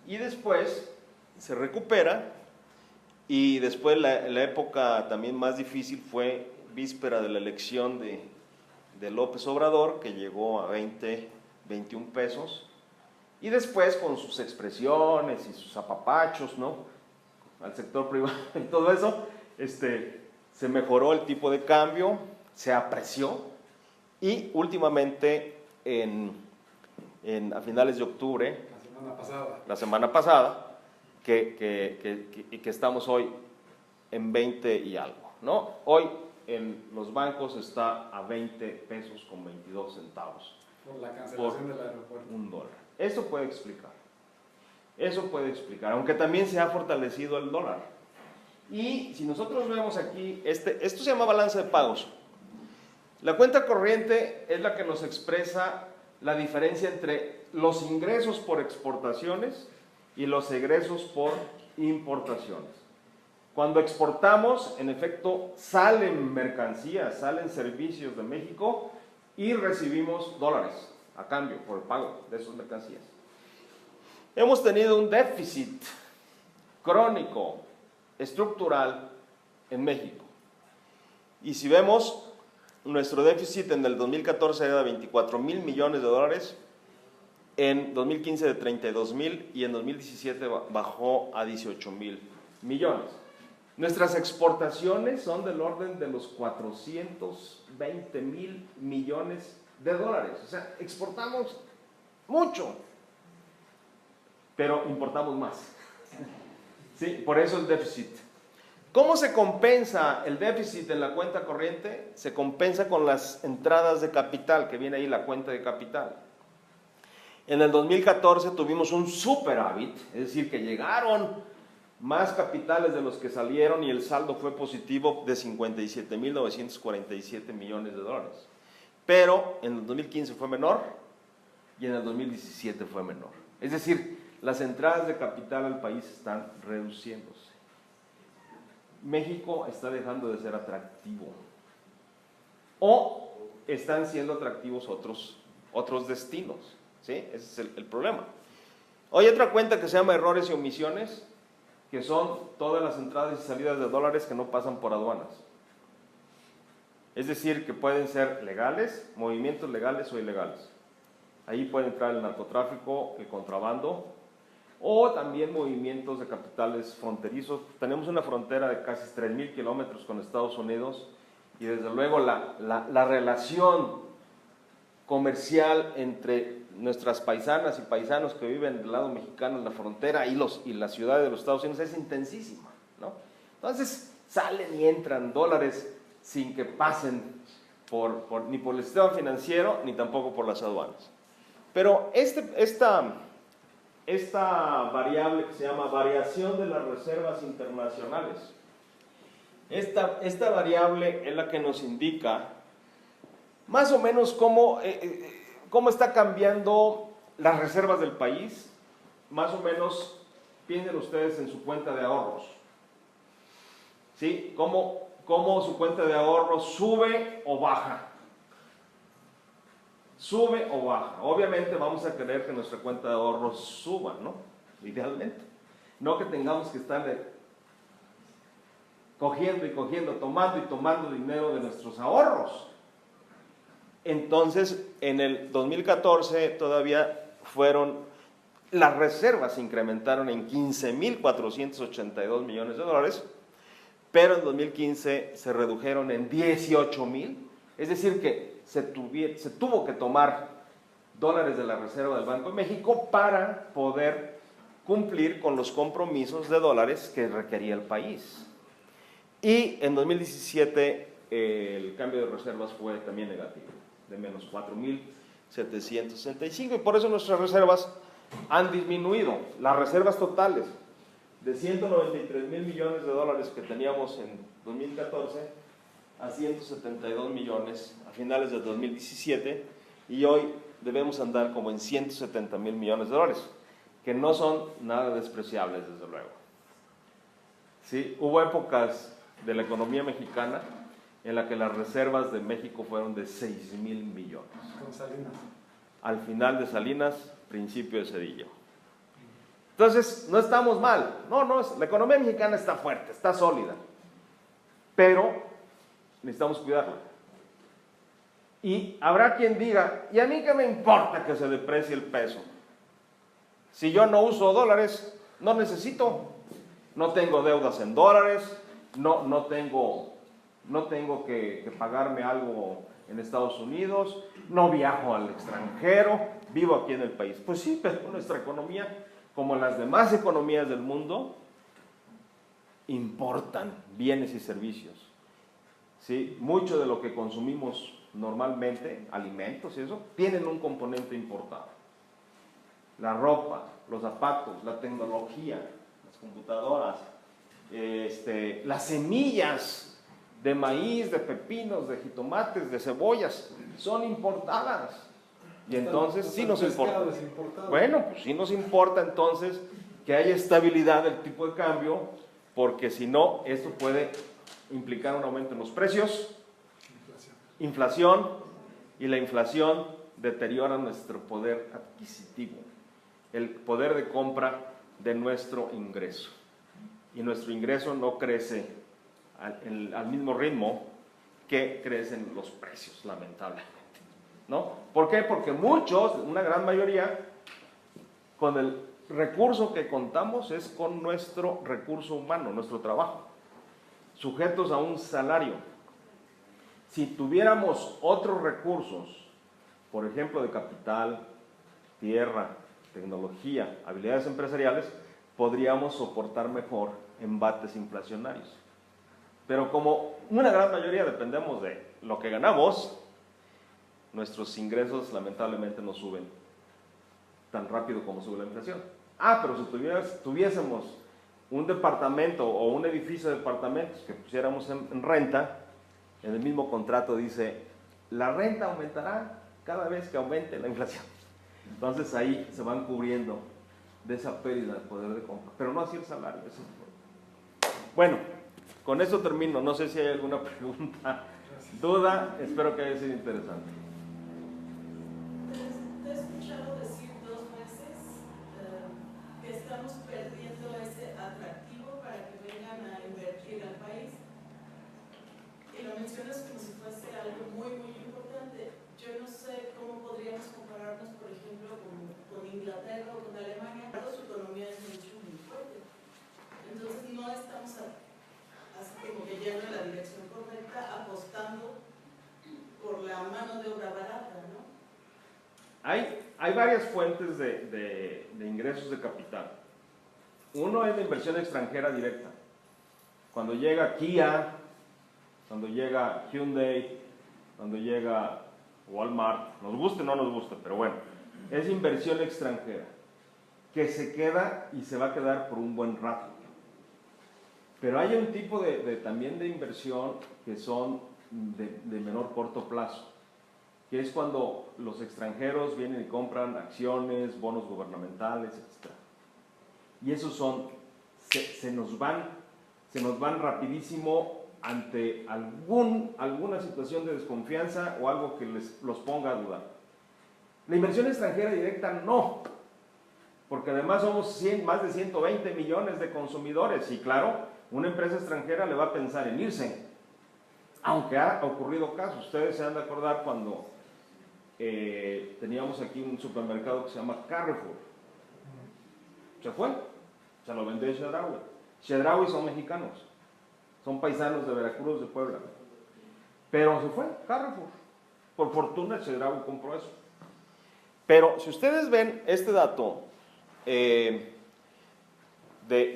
S1: y después se recupera, y después la época también más difícil fue víspera de la elección de López Obrador, que llegó a 21 pesos, y después con sus expresiones y sus apapachos, ¿no?, al sector privado y todo eso, se mejoró el tipo de cambio, se apreció, y últimamente a finales de octubre, la semana pasada, que estamos hoy en 20 y algo, ¿no? Hoy en los bancos está a 20 pesos con 22 centavos.
S2: Por la cancelación del aeropuerto.
S1: $1. Eso puede explicar, aunque también se ha fortalecido el dólar. Y si nosotros vemos aquí, esto se llama balanza de pagos. La cuenta corriente es la que nos expresa la diferencia entre los ingresos por exportaciones y los egresos por importaciones. Cuando exportamos, en efecto, salen mercancías, salen servicios de México, y recibimos dólares a cambio por el pago de esas mercancías. Hemos tenido un déficit crónico, estructural, en México. Y si vemos, nuestro déficit en el 2014 era de 24,000 millones de dólares, en 2015 de 32,000, y en 2017 bajó a 18,000 millones. Nuestras exportaciones son del orden de los 420,000 millones de dólares. O sea, exportamos mucho, pero importamos más. Sí, por eso el déficit. ¿Cómo se compensa el déficit en la cuenta corriente? Se compensa con las entradas de capital, que viene ahí la cuenta de capital. En el 2014 tuvimos un superávit, es decir, que llegaron más capitales de los que salieron, y el saldo fue positivo de 57,947 millones de dólares. Pero en el 2015 fue menor, y en el 2017 fue menor. Es decir, las entradas de capital al país están reduciéndose. México está dejando de ser atractivo, o están siendo atractivos otros destinos, ¿sí? Ese es el problema. Hay otra cuenta que se llama errores y omisiones, que son todas las entradas y salidas de dólares que no pasan por aduanas. Es decir, que pueden ser legales, movimientos legales o ilegales. Ahí puede entrar el narcotráfico, el contrabando, o también movimientos de capitales fronterizos. Tenemos una frontera de casi 3,000 kilómetros con Estados Unidos, y desde luego la relación comercial entre nuestras paisanas y paisanos que viven del lado mexicano en la frontera y la ciudad de los Estados Unidos es intensísima, ¿no? Entonces, salen y entran dólares sin que pasen ni por el sistema financiero ni tampoco por las aduanas. Pero esta variable que se llama variación de las reservas internacionales, esta variable es la que nos indica más o menos cómo está cambiando las reservas del país. Más o menos piensen ustedes en su cuenta de ahorros, ¿sí? Cómo su cuenta de ahorros sube o baja. Sube o baja. Obviamente vamos a querer que nuestra cuenta de ahorros suba, ¿no? Idealmente. No que tengamos que estar cogiendo y cogiendo, tomando y tomando dinero de nuestros ahorros. Entonces, en el 2014 todavía las reservas se incrementaron en 15.482 millones de dólares, pero en 2015 se redujeron en 18.000, es decir que se tuvo que tomar dólares de la Reserva del Banco de México para poder cumplir con los compromisos de dólares que requería el país. Y en 2017 el cambio de reservas fue también negativo, de menos 4.765, y por eso nuestras reservas han disminuido. Las reservas totales de 193.000 millones de dólares que teníamos en 2014 a 172 millones a finales de 2017, y hoy debemos andar como en 170.000 millones de dólares, que no son nada despreciables, desde luego. ¿Sí? Hubo épocas de la economía mexicana en la que las reservas de México fueron de 6.000 millones.
S2: Con Salinas.
S1: Al final de Salinas, principio de Cedillo. Entonces, no estamos mal. La economía mexicana está fuerte, está sólida. Pero necesitamos cuidarla. Y habrá quien diga, ¿y a mí qué me importa que se deprecie el peso? Si yo no uso dólares, no necesito. No tengo deudas en dólares, no tengo que pagarme algo en Estados Unidos, no viajo al extranjero, vivo aquí en el país. Pues sí, pero nuestra economía, como las demás economías del mundo, importan bienes y servicios. ¿Sí? Mucho de lo que consumimos normalmente, alimentos y eso, tienen un componente importado. La ropa, los zapatos, la tecnología, las computadoras, las semillas de maíz, de pepinos, de jitomates, de cebollas, son importadas. Y entonces sí nos importa. Bueno, pues sí nos importa entonces que haya estabilidad del tipo de cambio, porque si no, esto puede implicar un aumento en los precios, inflación, y la inflación deteriora nuestro poder adquisitivo, el poder de compra de nuestro ingreso. Y nuestro ingreso no crece al mismo ritmo que crecen los precios, lamentablemente, ¿no? ¿Por qué? Porque muchos, una gran mayoría, con el recurso que contamos es con nuestro recurso humano, nuestro trabajo, sujetos a un salario. Si tuviéramos otros recursos, por ejemplo de capital, tierra, tecnología, habilidades empresariales, podríamos soportar mejor embates inflacionarios. Pero como una gran mayoría dependemos de lo que ganamos, nuestros ingresos lamentablemente no suben tan rápido como sube la inflación. Pero si tuviésemos un departamento o un edificio de departamentos que pusiéramos en renta, en el mismo contrato dice, la renta aumentará cada vez que aumente la inflación. Entonces ahí se van cubriendo de esa pérdida de poder de compra, pero no así el salario. Bueno, con eso termino. No sé si hay alguna pregunta, duda. Espero que haya sido interesante.
S5: Te he escuchado decir 2 veces que estamos perdiendo ese atractivo para que vengan a invertir al país, y lo mencionas como si fuese algo muy, muy importante. Yo no sé cómo podríamos compararnos, por ejemplo, con Inglaterra o con Alemania. Su economía es mucho, muy fuerte. Entonces no estamos así como que yendo en la dirección correcta, apostando por la mano de obra barata, ¿no?
S1: Hay varias fuentes de ingresos de capital. Uno es la inversión extranjera directa. Cuando llega Kia, cuando llega Hyundai, cuando llega Walmart, nos guste o no nos guste, pero bueno, es inversión extranjera que se queda y se va a quedar por un buen rato. Pero hay un tipo también de inversión que son de menor corto plazo, que es cuando los extranjeros vienen y compran acciones, bonos gubernamentales, etc. Y esos se nos van rapidísimo ante alguna situación de desconfianza o algo que los ponga a dudar. La inversión extranjera directa no, porque además somos más de 120 millones de consumidores y claro, una empresa extranjera le va a pensar en irse, aunque ha ocurrido casos. Ustedes se han de acordar cuando teníamos aquí un supermercado que se llama Carrefour. Se fue, se lo vendió Chedraui. Chedraui son mexicanos, son paisanos de Veracruz, de Puebla. Pero se fue, Carrefour. Por fortuna Chedraui compró eso. Pero si ustedes ven este dato de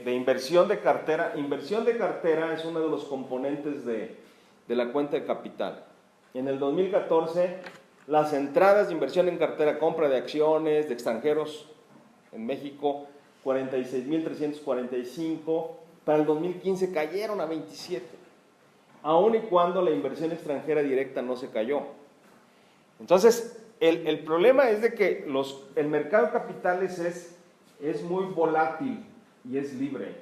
S1: inversión de cartera es uno de los componentes de la cuenta de capital. En el 2014, las entradas de inversión en cartera, compra de acciones de extranjeros en México, 46.345, para el 2015 cayeron a 27, aun y cuando la inversión extranjera directa no se cayó. Entonces, el problema es de que el mercado de capitales es muy volátil y es libre.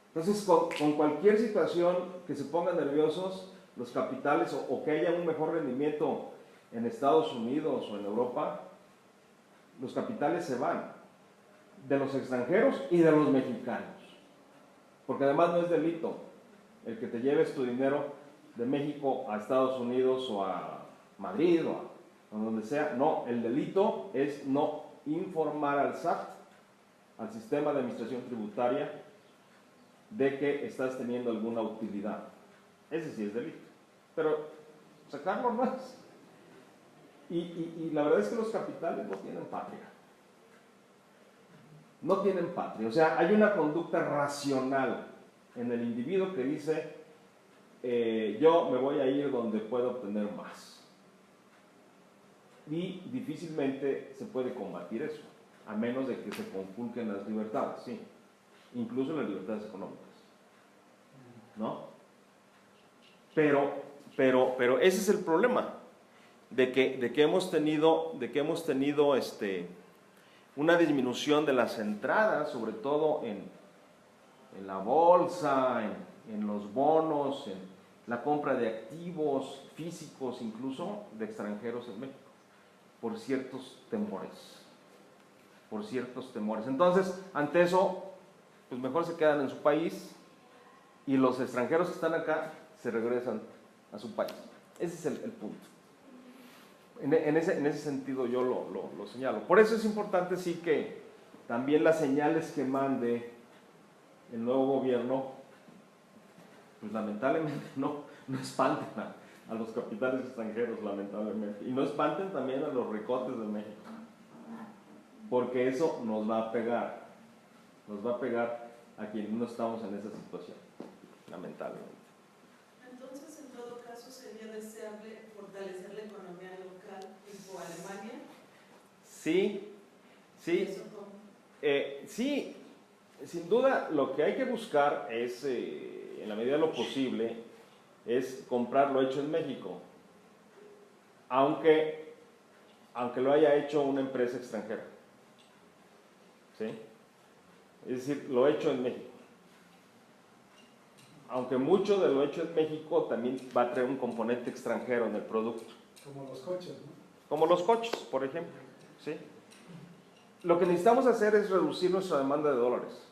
S1: Entonces, con cualquier situación que se pongan nerviosos, los capitales, o que haya un mejor rendimiento en Estados Unidos o en Europa, los capitales se van, de los extranjeros y de los mexicanos. Porque además no es delito el que te lleves tu dinero de México a Estados Unidos o a Madrid o donde sea. No, el delito es no informar al SAT, al Sistema de Administración Tributaria, de que estás teniendo alguna utilidad. Ese sí es delito, pero sacarlo no es. Y la verdad es que los capitales no tienen patria. No tienen patria. O sea, hay una conducta racional en el individuo que dice, yo me voy a ir donde puedo obtener más. Y difícilmente se puede combatir eso, a menos de que se conculquen las libertades, sí, incluso las libertades económicas, ¿no? Pero ese es el problema, de que hemos tenido una disminución de las entradas, sobre todo en la bolsa, en los bonos, en la compra de activos físicos, incluso de extranjeros en México, por ciertos temores. Entonces, ante eso, pues mejor se quedan en su país y los extranjeros que están acá se regresan a su país. Ese es el punto. En ese sentido yo lo señalo. Por eso es importante sí que también las señales que mande el nuevo gobierno, pues lamentablemente no espanten a los capitales extranjeros, lamentablemente. Y no espanten también a los ricotes de México. Porque eso nos va a pegar a quienes no estamos en esa situación, lamentablemente.
S5: Entonces, en todo caso, sería deseable fortalecer la economía local tipo Alemania.
S1: Sí.
S5: ¿Eso cómo?
S1: Sí, sin duda lo que hay que buscar es, en la medida de lo posible, es comprar lo hecho en México, aunque lo haya hecho una empresa extranjera. ¿Sí? Es decir, lo hecho en México. Aunque mucho de lo hecho en México también va a traer un componente extranjero en el producto.
S2: Como los coches, ¿no?
S1: Como los coches, por ejemplo. ¿Sí? Lo que necesitamos hacer es reducir nuestra demanda de dólares.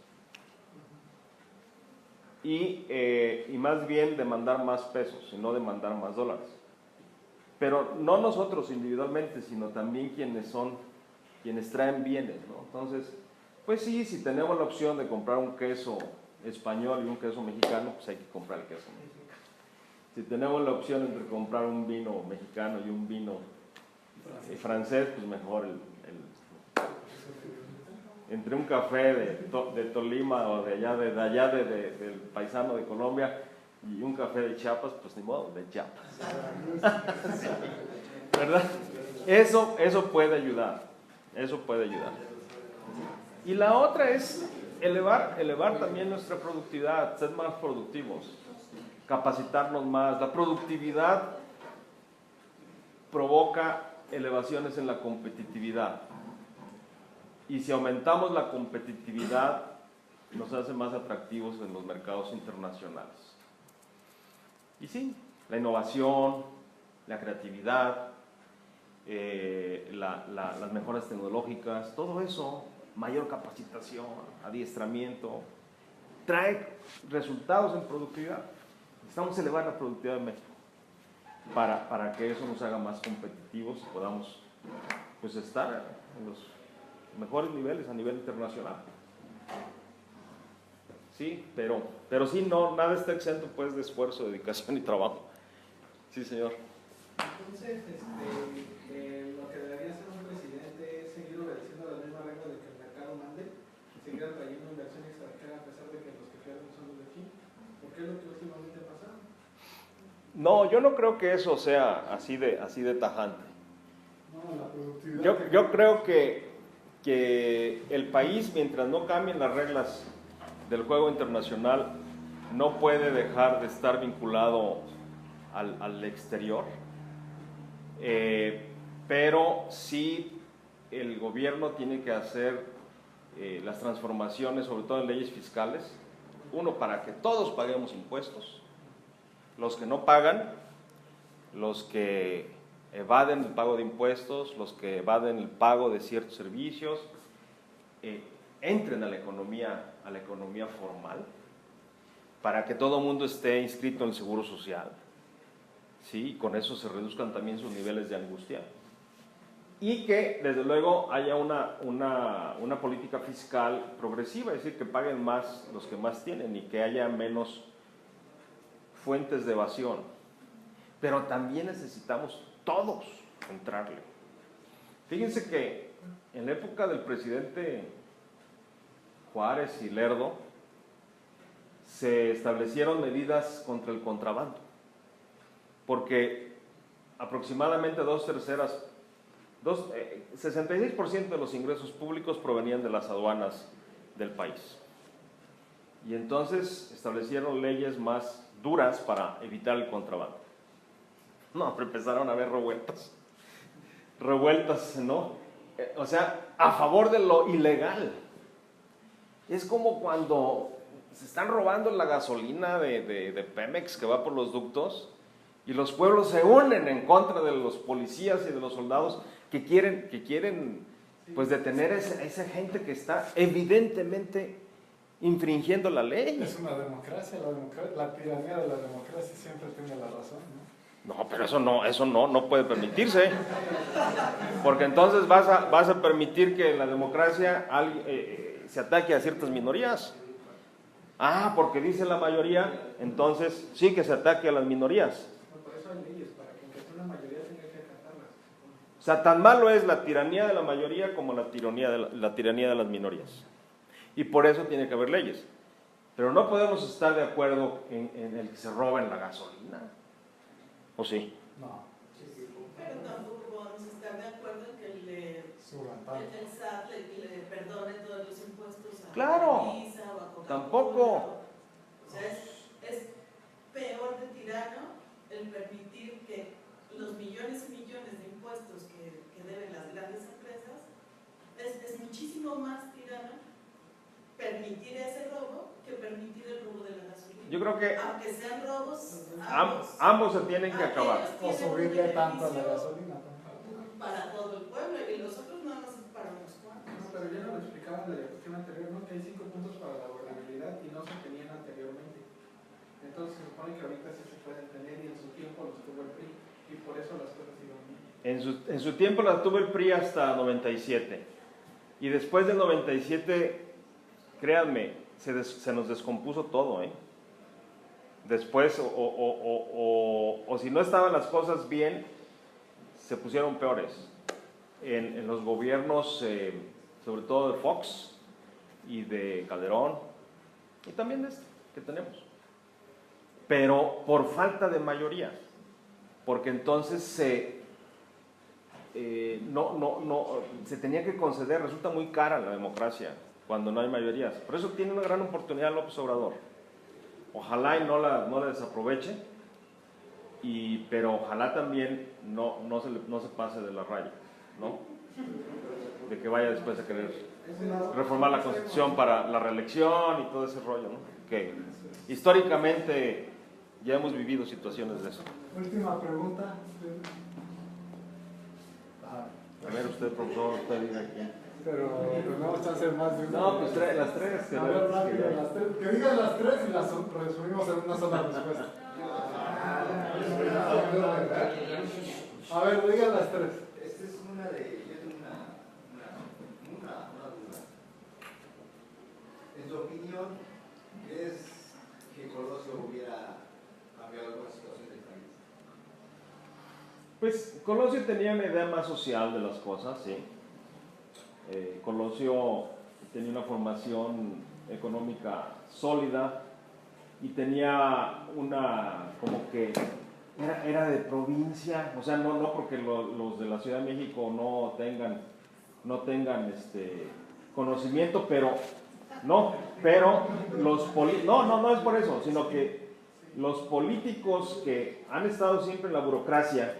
S1: Y más bien demandar más pesos y no demandar más dólares. Pero no nosotros individualmente, sino también quienes traen bienes, ¿no? Entonces, pues sí, si tenemos la opción de comprar un queso español y un queso mexicano, pues hay que comprar el queso mexicano. Si tenemos la opción entre comprar un vino mexicano y un vino francés, pues mejor entre un café de Tolima o de allá, del paisano de Colombia y un café de Chiapas, pues ni modo, de Chiapas. ¿Verdad? Eso puede ayudar, eso puede ayudar. Y la otra es elevar también nuestra productividad, ser más productivos, capacitarnos más. La productividad provoca elevaciones en la competitividad. Y si aumentamos la competitividad, nos hace más atractivos en los mercados internacionales. Y sí, la innovación, la creatividad, las mejoras tecnológicas, todo eso, mayor capacitación, adiestramiento, trae resultados en productividad. Necesitamos elevar la productividad de México para que eso nos haga más competitivos y podamos pues, estar en los mejores niveles a nivel internacional. Sí, pero sí, no, nada está exento pues de esfuerzo, dedicación y trabajo. Sí, señor.
S6: Entonces, lo que debería hacer un presidente es seguir obedeciendo las mismas reglas de que el mercado mande, seguir atrayendo inversión extranjera a pesar de que los que pierden son los de aquí, porque es lo que últimamente ha pasado.
S1: No, yo no creo que eso sea así de tajante.
S2: No, la productividad.
S1: Yo creo que el país, mientras no cambien las reglas del juego internacional, no puede dejar de estar vinculado al exterior, pero sí el gobierno tiene que hacer las transformaciones, sobre todo en leyes fiscales, uno, para que todos paguemos impuestos, los que no pagan, los que evaden el pago de impuestos, los que evaden el pago de ciertos servicios, entren a la economía formal, para que todo el mundo esté inscrito en el Seguro Social, ¿sí? Y con eso se reduzcan también sus niveles de angustia. Y que, desde luego, haya una política fiscal progresiva, es decir, que paguen más los que más tienen y que haya menos fuentes de evasión. Pero también necesitamos todos entrarle. Fíjense que en la época del presidente Juárez y Lerdo se establecieron medidas contra el contrabando, porque aproximadamente 66% de los ingresos públicos provenían de las aduanas del país. Y entonces establecieron leyes más duras para evitar el contrabando. No, pero empezaron a haber revueltas, ¿no? O sea, a favor de lo ilegal. Es como cuando se están robando la gasolina de Pemex que va por los ductos y los pueblos se unen en contra de los policías y de los soldados que quieren pues detener a esa gente que está evidentemente infringiendo la ley.
S2: Es una democracia, la tiranía de la democracia siempre tiene la razón, ¿no?
S1: No, pero eso no puede permitirse, porque entonces vas a permitir que en la democracia se ataque a ciertas minorías. Ah, porque dice la mayoría, entonces sí que se ataque a las minorías.
S6: No, por eso hay leyes, para que aunque sea una mayoría tenga que acatarlas.
S1: O sea, tan malo es la tiranía de la mayoría como la tiranía de las minorías. Y por eso tiene que haber leyes. Pero no podemos estar de acuerdo en el que se roben la gasolina. ¿O sí?
S2: No,
S5: Pero tampoco podemos estar de acuerdo en que
S2: suban tanto.
S5: el SAT le perdone todos los impuestos a
S1: Claro,
S5: Visa o a Coca-Cola.
S1: tampoco.
S5: O sea, es peor de tirano el permitir que los millones y millones de impuestos que deben las grandes empresas, es muchísimo más tirano permitir ese robo que permitir el robo de la gasolina.
S1: Yo creo que
S5: aunque sean robos,
S1: ambos se tienen que acabar.
S2: O subirle tanto a la gasolina.
S5: para todo el pueblo y los otros nada más es para unos cuantos.
S6: No, pero ya nos lo explicaban en la diapositiva anterior, ¿no? Que hay 5 puntos para la gobernabilidad y no se tenían anteriormente. Entonces se supone que ahorita sí se pueden tener y en su tiempo los tuvo el PRI y por eso las cosas iban bien.
S1: En su tiempo la tuvo el PRI hasta 97. Y después del 97, créanme, se nos descompuso todo, ¿eh? Después, o si no estaban las cosas bien, se pusieron peores. En los gobiernos, sobre todo de Fox, y de Calderón, y también de este que tenemos. Pero por falta de mayoría, porque entonces se tenía que conceder, resulta muy cara la democracia cuando no hay mayorías. Por eso tiene una gran oportunidad López Obrador. Ojalá y no la desaproveche, pero ojalá también no se pase de la raya, ¿no? De que vaya después a querer reformar la Constitución para la reelección y todo ese rollo, ¿no? Que históricamente ya hemos vivido situaciones de eso.
S2: Última pregunta.
S1: A ver, usted, profesor, usted diga aquí.
S2: Pero tenemos chance de más de una.
S1: No, pues las tres.
S2: A ver, rápido, las tres. Que digan las tres y las resumimos en una sola respuesta. A ver, digan las tres.
S7: Esta es una de... Yo tengo una duda. En tu opinión, ¿crees que Colosio hubiera cambiado alguna situación del país?
S1: Pues Colosio tenía una idea más social de las cosas, sí. Colosio tenía una formación económica sólida y tenía una, como que era de provincia, o sea, no porque los de la Ciudad de México no tengan conocimiento, pero no es por eso, sino que los políticos que han estado siempre en la burocracia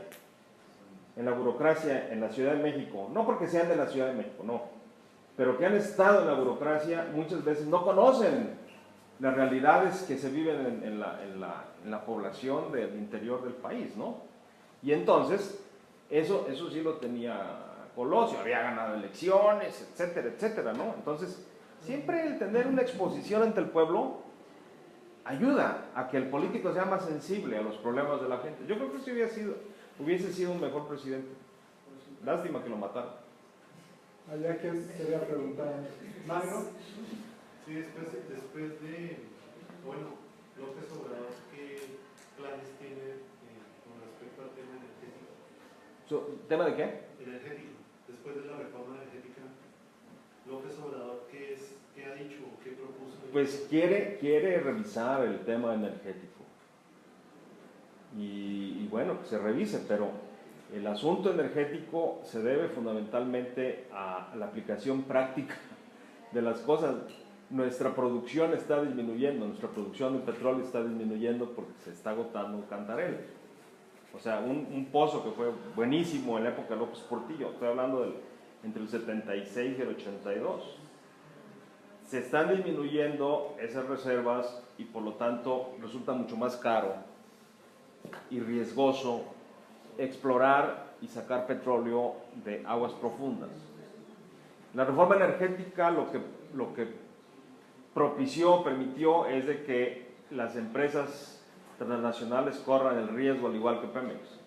S1: en la Ciudad de México, no porque sean de la Ciudad de México, no, pero que han estado en la burocracia muchas veces no conocen las realidades que se viven en la población del interior del país, ¿no? Y entonces, eso sí lo tenía Colosio, había ganado elecciones, etcétera, etcétera, ¿no? Entonces, siempre el tener una exposición ante el pueblo ayuda a que el político sea más sensible a los problemas de la gente. Yo creo que sí hubiese sido un mejor presidente. Lástima que lo mataron.
S2: Allá que quería preguntar. Magno.
S8: Sí, después de, bueno, López Obrador, ¿qué planes tiene con respecto al tema energético?
S1: ¿Tema de qué?
S8: Energético. Después de la reforma energética, López Obrador, ¿qué ha dicho o qué propuso?
S1: Pues quiere revisar el tema energético. Y bueno, que se revise, pero el asunto energético se debe fundamentalmente a la aplicación práctica de las cosas. Nuestra producción está disminuyendo, nuestra producción de petróleo está disminuyendo porque se está agotando Cantarell. O sea, un pozo que fue buenísimo en la época de López Portillo, estoy hablando entre el 76 y el 82. Se están disminuyendo esas reservas y por lo tanto resulta mucho más caro y riesgoso explorar y sacar petróleo de aguas profundas. La reforma energética lo que permitió es de que las empresas transnacionales corran el riesgo al igual que Pemex.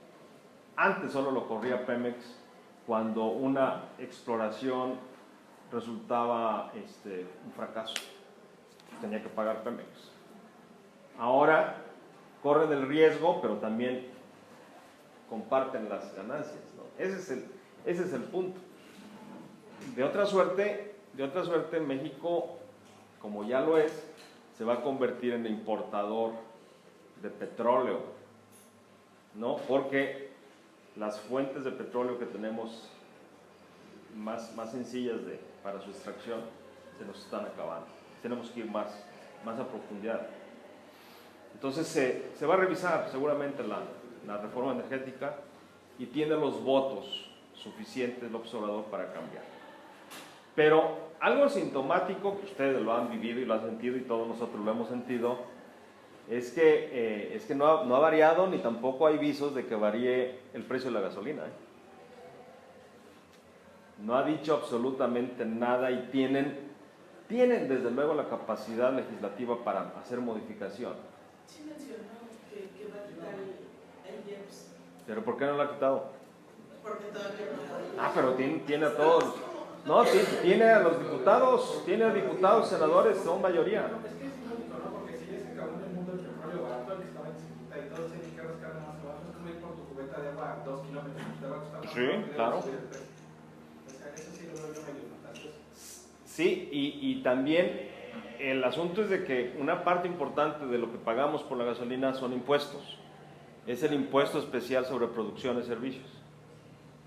S1: Antes solo lo corría Pemex cuando una exploración resultaba un fracaso. Tenía que pagar Pemex. Ahora corren el riesgo, pero también comparten las ganancias, ¿no? Ese es el punto. De otra suerte, México, como ya lo es, se va a convertir en importador de petróleo, ¿no? Porque las fuentes de petróleo que tenemos más sencillas para su extracción se nos están acabando. Tenemos que ir más a profundidad. Entonces se va a revisar seguramente la reforma energética y tiene los votos suficientes López Obrador para cambiar. Pero algo sintomático, que ustedes lo han vivido y lo han sentido y todos nosotros lo hemos sentido, es que no ha variado ni tampoco hay visos de que varíe el precio de la gasolina. No ha dicho absolutamente nada y tienen desde luego la capacidad legislativa para hacer modificación.
S5: Sí mencionó que va a quitar el IEPS.
S1: ¿Pero por qué no lo ha quitado?
S5: Porque todavía no.
S1: Pero tiene a todos. No, tiene a los diputados, senadores, son mayoría.
S6: Es que es ilógico, ¿no? Porque si ya se acabó en el mundo del petróleo barato, el que estaba en 50 y todo, se tiene que rascar más abajo. Es como ir por tu cubeta de agua a 2 kilómetros. Te va a costar más.
S1: Sí, claro.
S6: O sea, eso sí lo veo medio fantasioso.
S1: Sí, y también el asunto es de que una parte importante de lo que pagamos por la gasolina son impuestos. Es el impuesto especial sobre producción y servicios.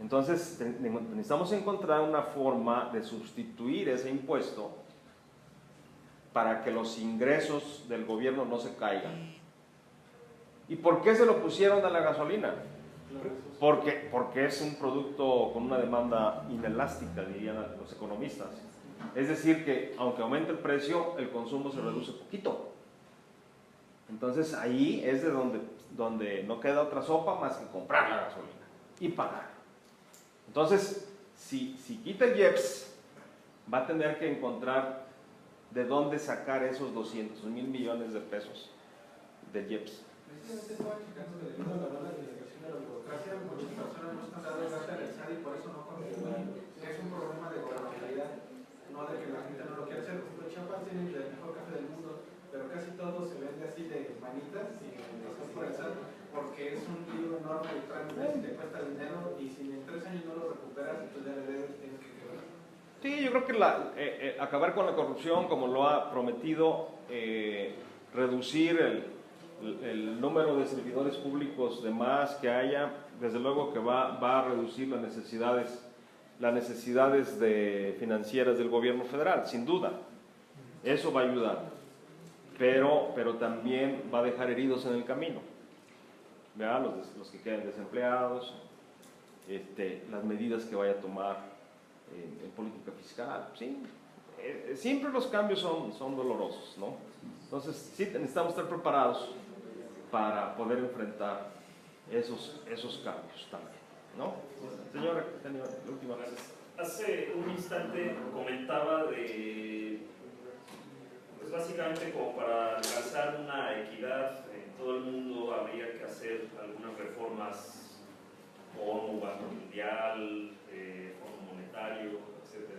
S1: Entonces, necesitamos encontrar una forma de sustituir ese impuesto para que los ingresos del gobierno no se caigan. ¿Y por qué se lo pusieron a la gasolina? Porque es un producto con una demanda inelástica, dirían los economistas. Es decir, que aunque aumente el precio, el consumo se reduce poquito. Entonces ahí es de donde no queda otra sopa más que comprar la gasolina y pagar. Entonces, si quita el IEPS, va a tener que encontrar de dónde sacar esos 200,000 millones de pesos del IEPS.
S6: Precisamente estaba checando que debido a la mala administración de la burocracia, muchas personas no están dadas de alta en el SAT y por eso no contribuyen. Es un problema de gobernabilidad, no de que la gente no lo quiera hacer. Por ejemplo, Chiapas tiene el mejor café del mundo, pero casi todo se vende así de manitas y después por el SAT, porque es un lío enorme de trámites y te cuesta dinero y si en 3 años no lo recuperas, entonces ya le debes, tienes que quebrar.
S1: Sí, yo creo que acabar con la corrupción, como lo ha prometido, reducir el número de servidores públicos de más que haya, desde luego que va a reducir las necesidades financieras del gobierno federal, sin duda. Eso va a ayudar, pero también va a dejar heridos en el camino. ¿Verdad? Los que queden desempleados, las medidas que vaya a tomar en política fiscal. Sí, siempre los cambios son dolorosos, ¿no? Entonces sí necesitamos estar preparados para poder enfrentar esos cambios también, ¿no? Señora, la última vez.
S3: Hace un instante comentaba pues básicamente como para alcanzar una equidad en todo el mundo habría que hacer algunas reformas, ONU, Banco Mundial, Fondo Monetario, etc.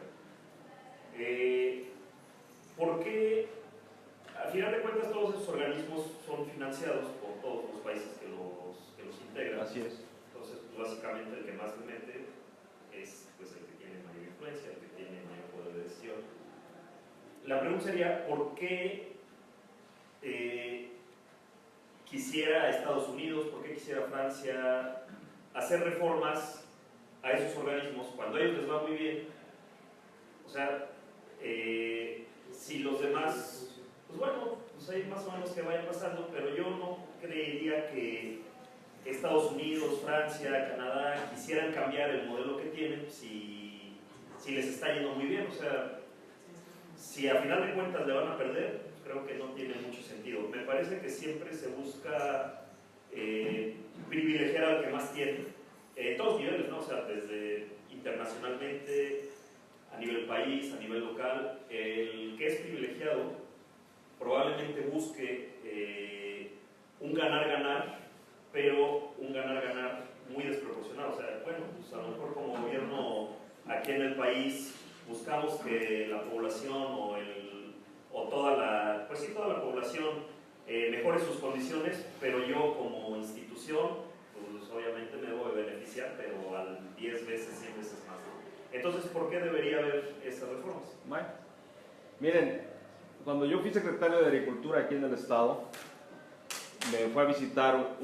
S3: ¿Por qué? Al final de cuentas todos esos organismos son financiados por todos los países que los integran.
S1: Así es.
S3: Entonces, pues, básicamente el que más le mete es pues, el que tiene mayor influencia, el que tiene mayor poder de decisión. La pregunta sería, ¿por qué quisiera Estados Unidos, por qué quisiera Francia hacer reformas a esos organismos cuando a ellos les va muy bien? O sea, si los demás... Pues bueno, pues ahí más o menos que vaya pasando, pero yo no creería que Estados Unidos, Francia, Canadá quisieran cambiar el modelo que tienen si les está yendo muy bien. O sea, si a final de cuentas le van a perder, creo que no tiene mucho sentido. Me parece que siempre se busca privilegiar al que más tiene, en todos los niveles, ¿no? O sea, desde internacionalmente, a nivel país, a nivel local, el que es privilegiado probablemente busque un ganar-ganar, pero un ganar-ganar muy desproporcionado. O sea, bueno, pues a lo mejor como gobierno aquí en el país buscamos que la población toda la población mejore sus condiciones, pero yo como institución, pues obviamente me debo de beneficiar, pero al 10 veces, 100 veces más. Entonces, ¿por qué debería haber esas reformas?
S1: Bueno, miren, cuando yo fui secretario de Agricultura aquí en el estado, me fue a visitar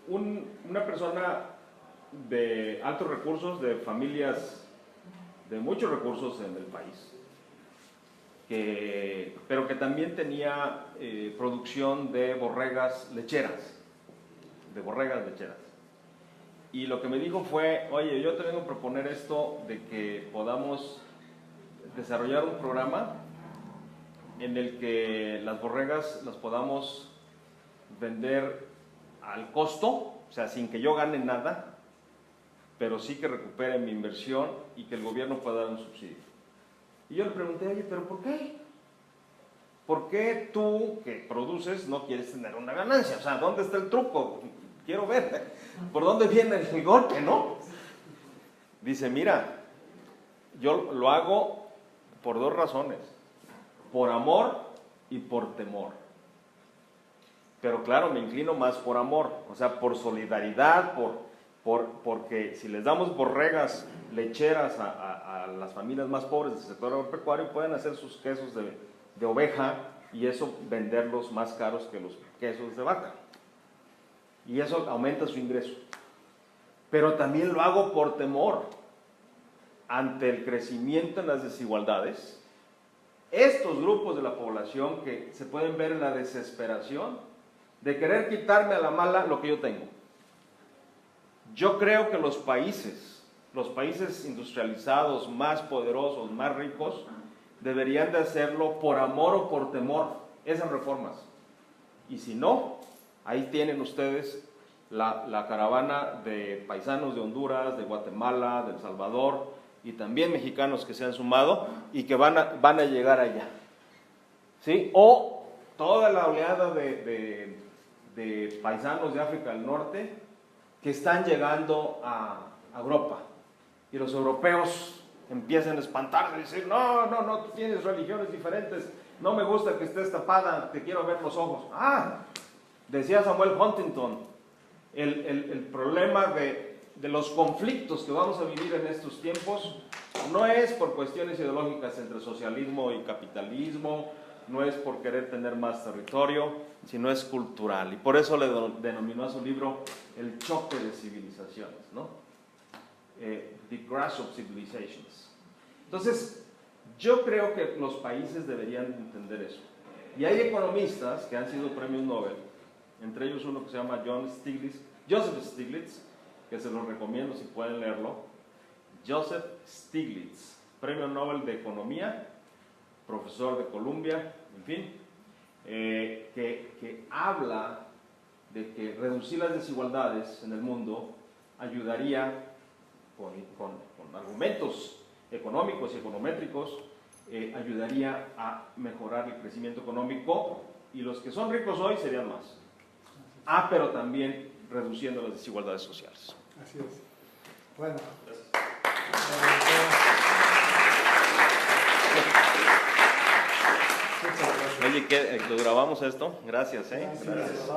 S1: una persona de altos recursos, de familias de muchos recursos en el país, pero que también tenía producción de borregas lecheras. Y lo que me dijo fue, oye, yo te vengo a proponer esto de que podamos desarrollar un programa en el que las borregas las podamos vender al costo, o sea, sin que yo gane nada, pero sí que recupere mi inversión y que el gobierno pueda dar un subsidio. Y yo le pregunté, oye, ¿pero por qué? ¿Por qué tú, que produces, no quieres tener una ganancia? O sea, ¿dónde está el truco? Quiero ver por dónde viene el golpe, ¿no? Dice, mira, yo lo hago por 2 razones, por amor y por temor. Pero claro, me inclino más por amor, o sea, por solidaridad, porque si les damos borregas lecheras a las familias más pobres del sector agropecuario, pueden hacer sus quesos de oveja y eso venderlos más caros que los quesos de vaca. Y eso aumenta su ingreso. Pero también lo hago por temor ante el crecimiento en las desigualdades. Estos grupos de la población que se pueden ver en la desesperación de querer quitarme a la mala lo que yo tengo. Yo creo que los países industrializados, más poderosos, más ricos, deberían de hacerlo por amor o por temor, esas reformas. Y si no, ahí tienen ustedes la caravana de paisanos de Honduras, de Guatemala, de El Salvador, y también mexicanos que se han sumado y que van a llegar allá. ¿Sí? O toda la oleada de paisanos de África del Norte que están llegando a Europa. Y los europeos empiezan a espantarse y decir, no, tú tienes religiones diferentes, no me gusta que estés tapada, te quiero ver los ojos. Decía Samuel Huntington, el problema de los conflictos que vamos a vivir en estos tiempos no es por cuestiones ideológicas entre socialismo y capitalismo, no es por querer tener más territorio, sino es cultural. Y por eso le denominó a su libro El choque de civilizaciones, ¿no? The Crash of Civilizations. Entonces, yo creo que los países deberían entender eso. Y hay economistas que han sido premios Nobel, entre ellos uno que se llama Joseph Stiglitz, que se los recomiendo si pueden leerlo. Joseph Stiglitz, premio Nobel de Economía, profesor de Columbia, en fin, que habla de que reducir las desigualdades en el mundo ayudaría con argumentos económicos y econométricos, ayudaría a mejorar el crecimiento económico y los que son ricos hoy serían más. Pero también reduciendo las desigualdades sociales.
S2: Así es. Bueno.
S1: Oye, ¿qué? ¿Lo grabamos esto? Gracias, ¿eh? Gracias.